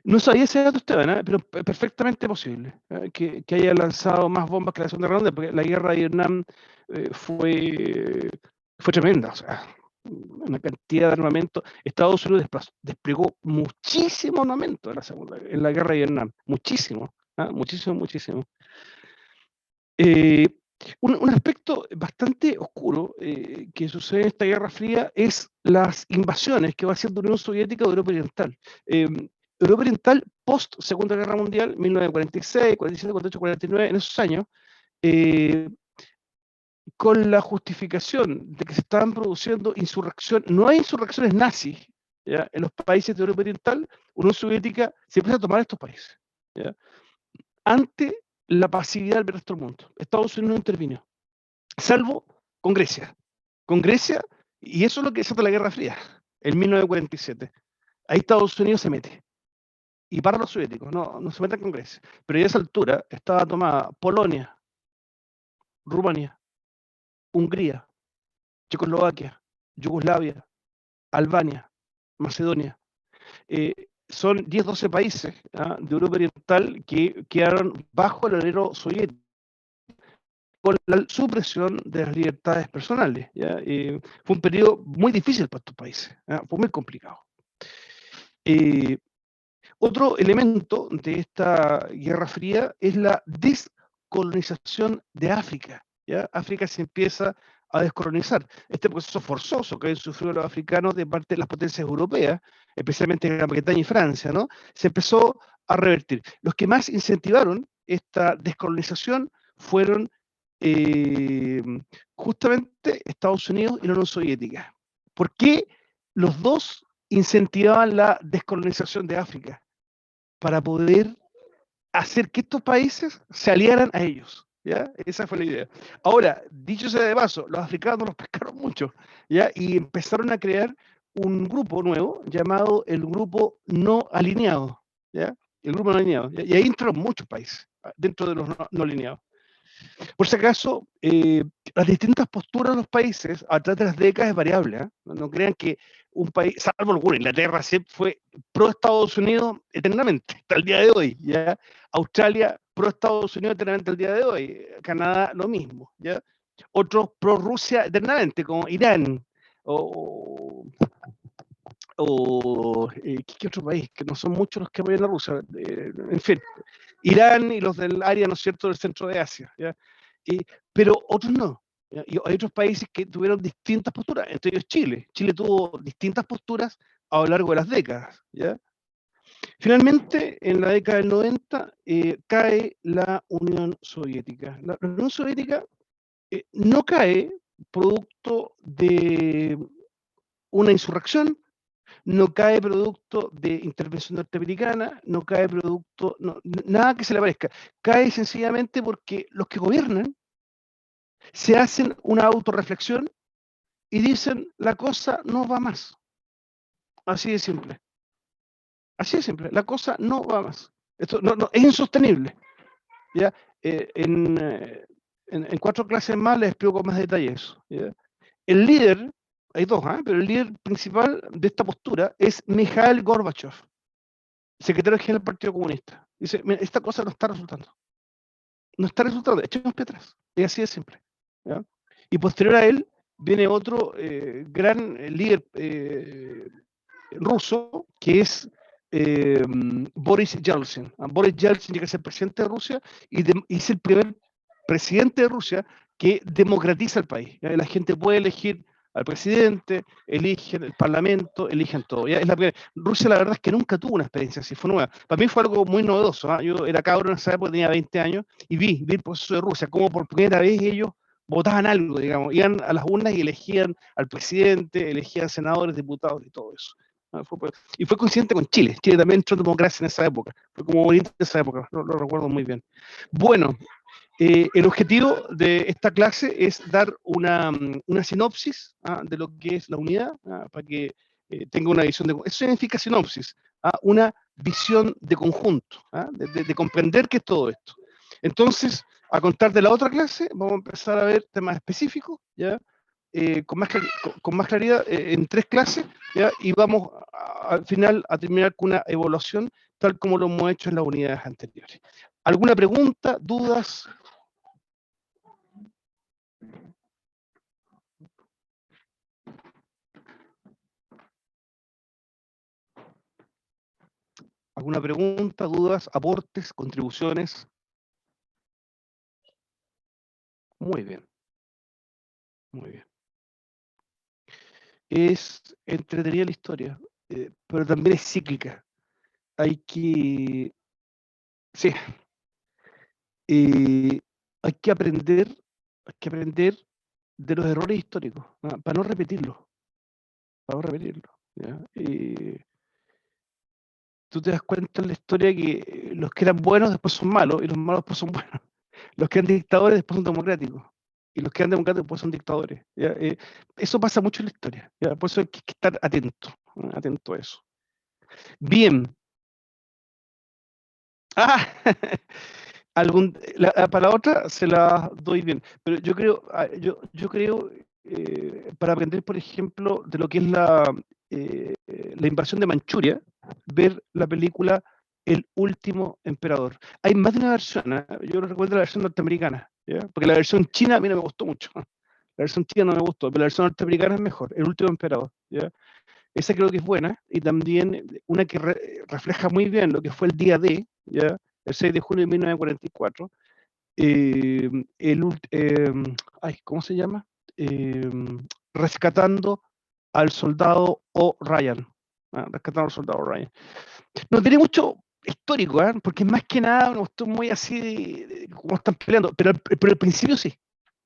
No sabía ese dato, Esteban, pero perfectamente posible, que haya lanzado más bombas que la Segunda Guerra Mundial, porque la guerra de Vietnam fue tremenda, o sea, una cantidad de armamento. Estados Unidos desplegó muchísimo armamento en la guerra de Vietnam, muchísimo, muchísimo. Un aspecto bastante oscuro que sucede en esta Guerra Fría es las invasiones que va haciendo la Unión Soviética de Europa Oriental. Europa Oriental, post Segunda Guerra Mundial, 1946, 47, 48, 49, en esos años, con la justificación de que se estaban produciendo insurrecciones, no hay insurrecciones nazis, ¿ya? En los países de Europa Oriental, Unión Soviética se empieza a tomar estos países, ¿ya? Ante la pasividad del resto del mundo. Estados Unidos no intervino, salvo con Grecia. Con Grecia, y eso es lo que desata la Guerra Fría, en 1947. Ahí Estados Unidos se mete. Y para los soviéticos, no se meten con Grecia. Pero ya a esa altura estaba tomada Polonia, Rumania, Hungría, Checoslovaquia, Yugoslavia, Albania, Macedonia. Son 10, 12 países de Europa Oriental que quedaron bajo el alero soviético con la supresión de las libertades personales. ¿Ya? Fue un periodo muy difícil para estos países, fue muy complicado. Otro elemento de esta Guerra Fría es la descolonización de África. ¿Ya? África se empieza a descolonizar. Este proceso forzoso que han sufrido los africanos de parte de las potencias europeas, especialmente Gran Bretaña y Francia, ¿no? Se empezó a revertir. Los que más incentivaron esta descolonización fueron justamente Estados Unidos y la Unión Soviética. ¿Por qué los dos incentivaban la descolonización de África? Para poder hacer que estos países se aliaran a ellos. ¿Ya? Esa fue la idea. Ahora, dicho sea de paso, los africanos los pescaron mucho, ¿ya? Y empezaron a crear un grupo nuevo llamado el Grupo No Alineado, ¿ya? El Grupo No Alineado. ¿Ya? Y ahí entraron muchos países dentro de los no alineados. Por si acaso, las distintas posturas de los países a través de las décadas es variable. ¿Eh? No crean que un país, salvo alguno, Inglaterra siempre fue pro Estados Unidos eternamente, hasta el día de hoy. ¿Ya? Australia pro Estados Unidos eternamente al día de hoy. Canadá lo mismo. ¿Ya? Otros pro Rusia eternamente, como Irán ¿qué otro país? Que no son muchos los que apoyan a Rusia. En fin, Irán y los del área, ¿no es cierto?, del centro de Asia. ¿Ya? Pero otros no. ¿Ya? Y hay otros países que tuvieron distintas posturas, entre ellos Chile. Chile tuvo distintas posturas a lo largo de las décadas. ¿Ya? Finalmente, en la década del 90, cae la Unión Soviética. La Unión Soviética no cae producto de una insurrección, no cae producto de intervención norteamericana, no cae producto, nada que se le parezca. Cae sencillamente porque los que gobiernan se hacen una autorreflexión y dicen, la cosa no va más. Así de simple. Así de simple. La cosa no va más. Esto es insostenible. ¿Ya? En 4 clases más les explico con más detalles. ¿Ya? El líder, hay 2, pero el líder principal de esta postura es Mikhail Gorbachev, secretario general del Partido Comunista. Dice, mira, esta cosa no está resultando. No está resultando, echemos para atrás. Es así de simple. ¿Ya? Y posterior a él viene otro gran líder ruso, que es Boris Yeltsin. Boris Yeltsin llega a ser presidente de Rusia y es el primer presidente de Rusia que democratiza el país. ¿Ya? La gente puede elegir al presidente, eligen el parlamento, eligen todo. ¿Ya? Rusia, la verdad es que nunca tuvo una experiencia así, fue nueva. Para mí fue algo muy novedoso. ¿Ah? Yo era cabro en esa época, tenía 20 años, y vi el proceso de Rusia, como por primera vez ellos votaban algo, digamos, iban a las urnas y elegían al presidente, elegían senadores, diputados y todo eso. Y fue coincidente con Chile. Chile también entró en democracia en esa época. Fue como bonito en esa época, lo recuerdo muy bien. Bueno, el objetivo de esta clase es dar una sinopsis de lo que es la unidad, para que tenga una visión de... Eso significa sinopsis, una visión de conjunto, de comprender qué es todo esto. Entonces, a contar de la otra clase, vamos a empezar a ver temas específicos, ¿ya? Con más claridad en 3 clases, ¿ya? Y vamos al final a terminar con una evaluación tal como lo hemos hecho en las unidades anteriores. ¿Alguna pregunta, dudas? ¿Alguna pregunta, dudas, aportes, contribuciones? Muy bien. Muy bien. Es entretenida la historia, pero también es cíclica. Hay que... Sí. Hay que aprender de los errores históricos, para no repetirlos. ¿Ya? Tú te das cuenta en la historia que los que eran buenos después son malos y los malos después son buenos. Los que eran dictadores después son democráticos y los que eran democráticos después son dictadores. ¿Ya? Eso pasa mucho en la historia. ¿Ya? Por eso hay que estar atento a eso. Bien. Para la otra se la doy bien, pero yo creo para aprender, por ejemplo, de lo que es la invasión de Manchuria, ver la película El último emperador. Hay más de una versión, yo recuerdo la versión norteamericana, ¿ya? Porque la versión china a mí no me gustó mucho. La versión china no me gustó, pero la versión norteamericana es mejor, El último emperador, ¿ya? Esa creo que es buena, y también una que refleja muy bien lo que fue el día D, ¿ya? El 6 de junio de 1944, ¿cómo se llama? Rescatando al soldado O'Ryan. Rescatando al soldado O'Ryan. No tiene mucho histórico, porque más que nada no estoy muy así de cómo están peleando, pero el principio sí.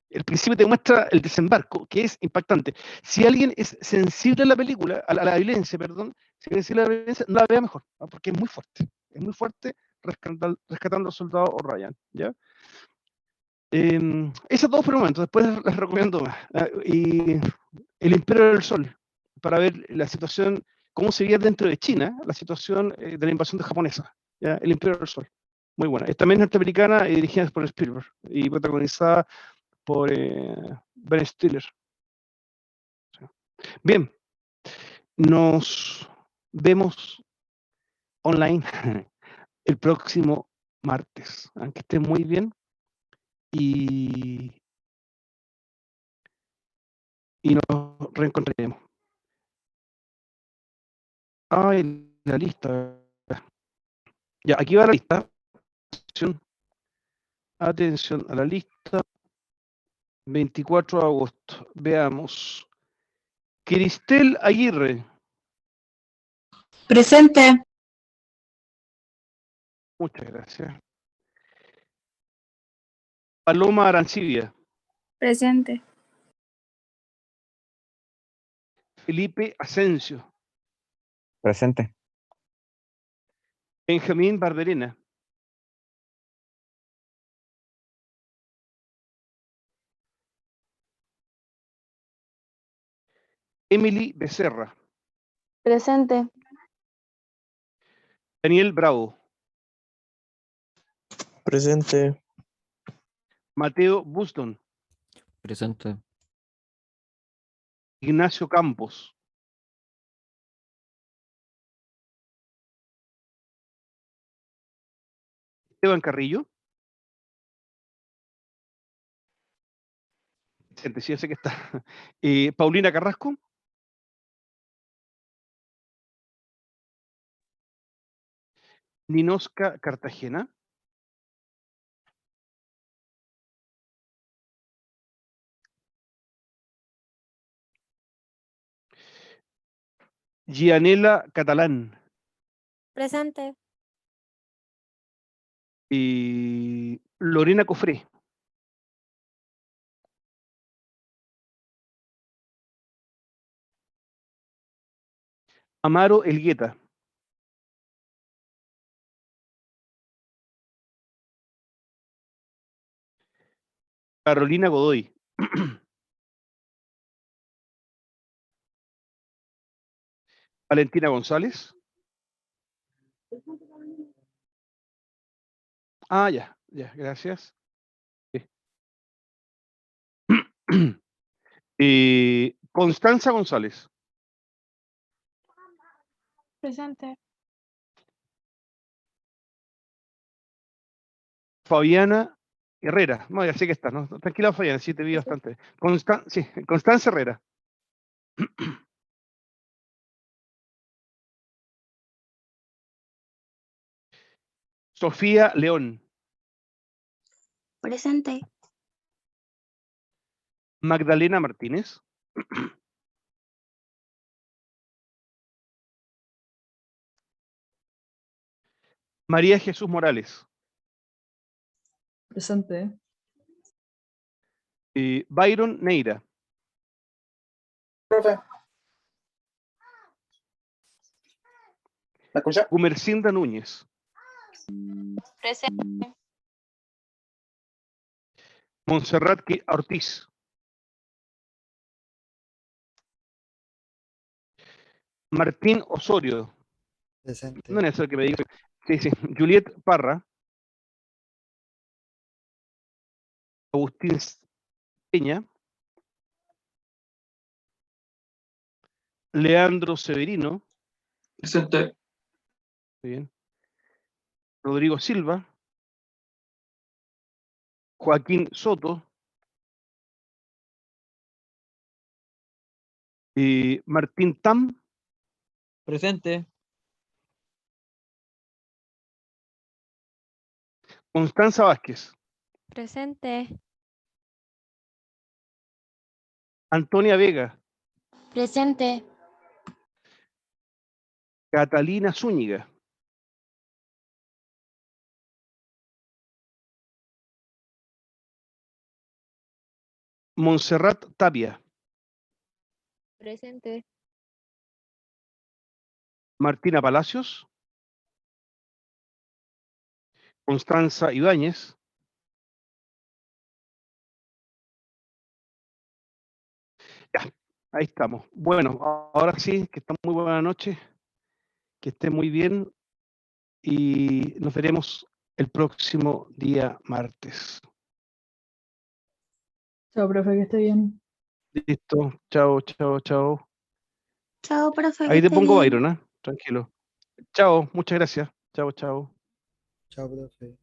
El principio te muestra el desembarco, que es impactante. Si alguien es sensible a la película, a la violencia, perdón, si es sensible a la violencia, no la vea mejor, porque es muy fuerte. Es muy fuerte rescatando al soldado O'Ryan, ¿ya? Esos 2 por el momento, después les recomiendo más. Y El Imperio del Sol, para ver la situación, cómo se veía dentro de China, la situación de la invasión de japonesa, ¿ya? El Imperio del Sol. Muy buena. Es también norteamericana y dirigida por Spielberg y protagonizada por Ben Stiller. Bien, nos vemos online el próximo martes. Que estén muy bien y nos reencontraremos. La lista. Ya, aquí va la lista. Atención a la lista. 24 de agosto. Veamos. Cristel Aguirre. Presente. Muchas gracias. Paloma Arancibia. Presente. Felipe Asensio. Presente. Benjamín Barberena. Emily Becerra. Presente. Daniel Bravo. Presente. Mateo Buston. Presente. Ignacio Campos. Esteban Carrillo. Presente, sí, yo sé que está. Paulina Carrasco. Ninosca Cartagena. Gianela Catalán. Presente. Y Lorena Cofré. Amaro Elgueta. Carolina Godoy. Valentina González. Ah, ya, gracias. Constanza González. Presente. Fabiana Herrera. No, ya sé que está, ¿no? Tranquila, Fabiana, sí te vi bastante. Sí, Constanza Herrera. Sofía León. Presente. Magdalena Martínez. María Jesús Morales. Presente. Byron Neira. Profe. ¿Me escucha? Gumercinda Núñez. Presente. Montserrat Ortiz. Martín Osorio. Presente. No es eso que me diga. Sí. Juliet Parra. Agustín Peña. Leandro Severino. Presente. Muy bien. Rodrigo Silva. Joaquín Soto. Martín Tam. Presente. Constanza Vázquez. Presente. Antonia Vega. Presente. Catalina Zúñiga. Montserrat Tapia. Presente. Martina Palacios. Constanza Ibáñez. Ya, ahí estamos. Bueno, ahora sí, que está muy buena noche. Que esté muy bien. Y nos veremos el próximo día martes. Chao, profe, que esté bien. Listo. Chao. Chao, profe. Ahí te pongo Byron, ¿eh? Tranquilo. Chao, muchas gracias. Chao. Chao, profe.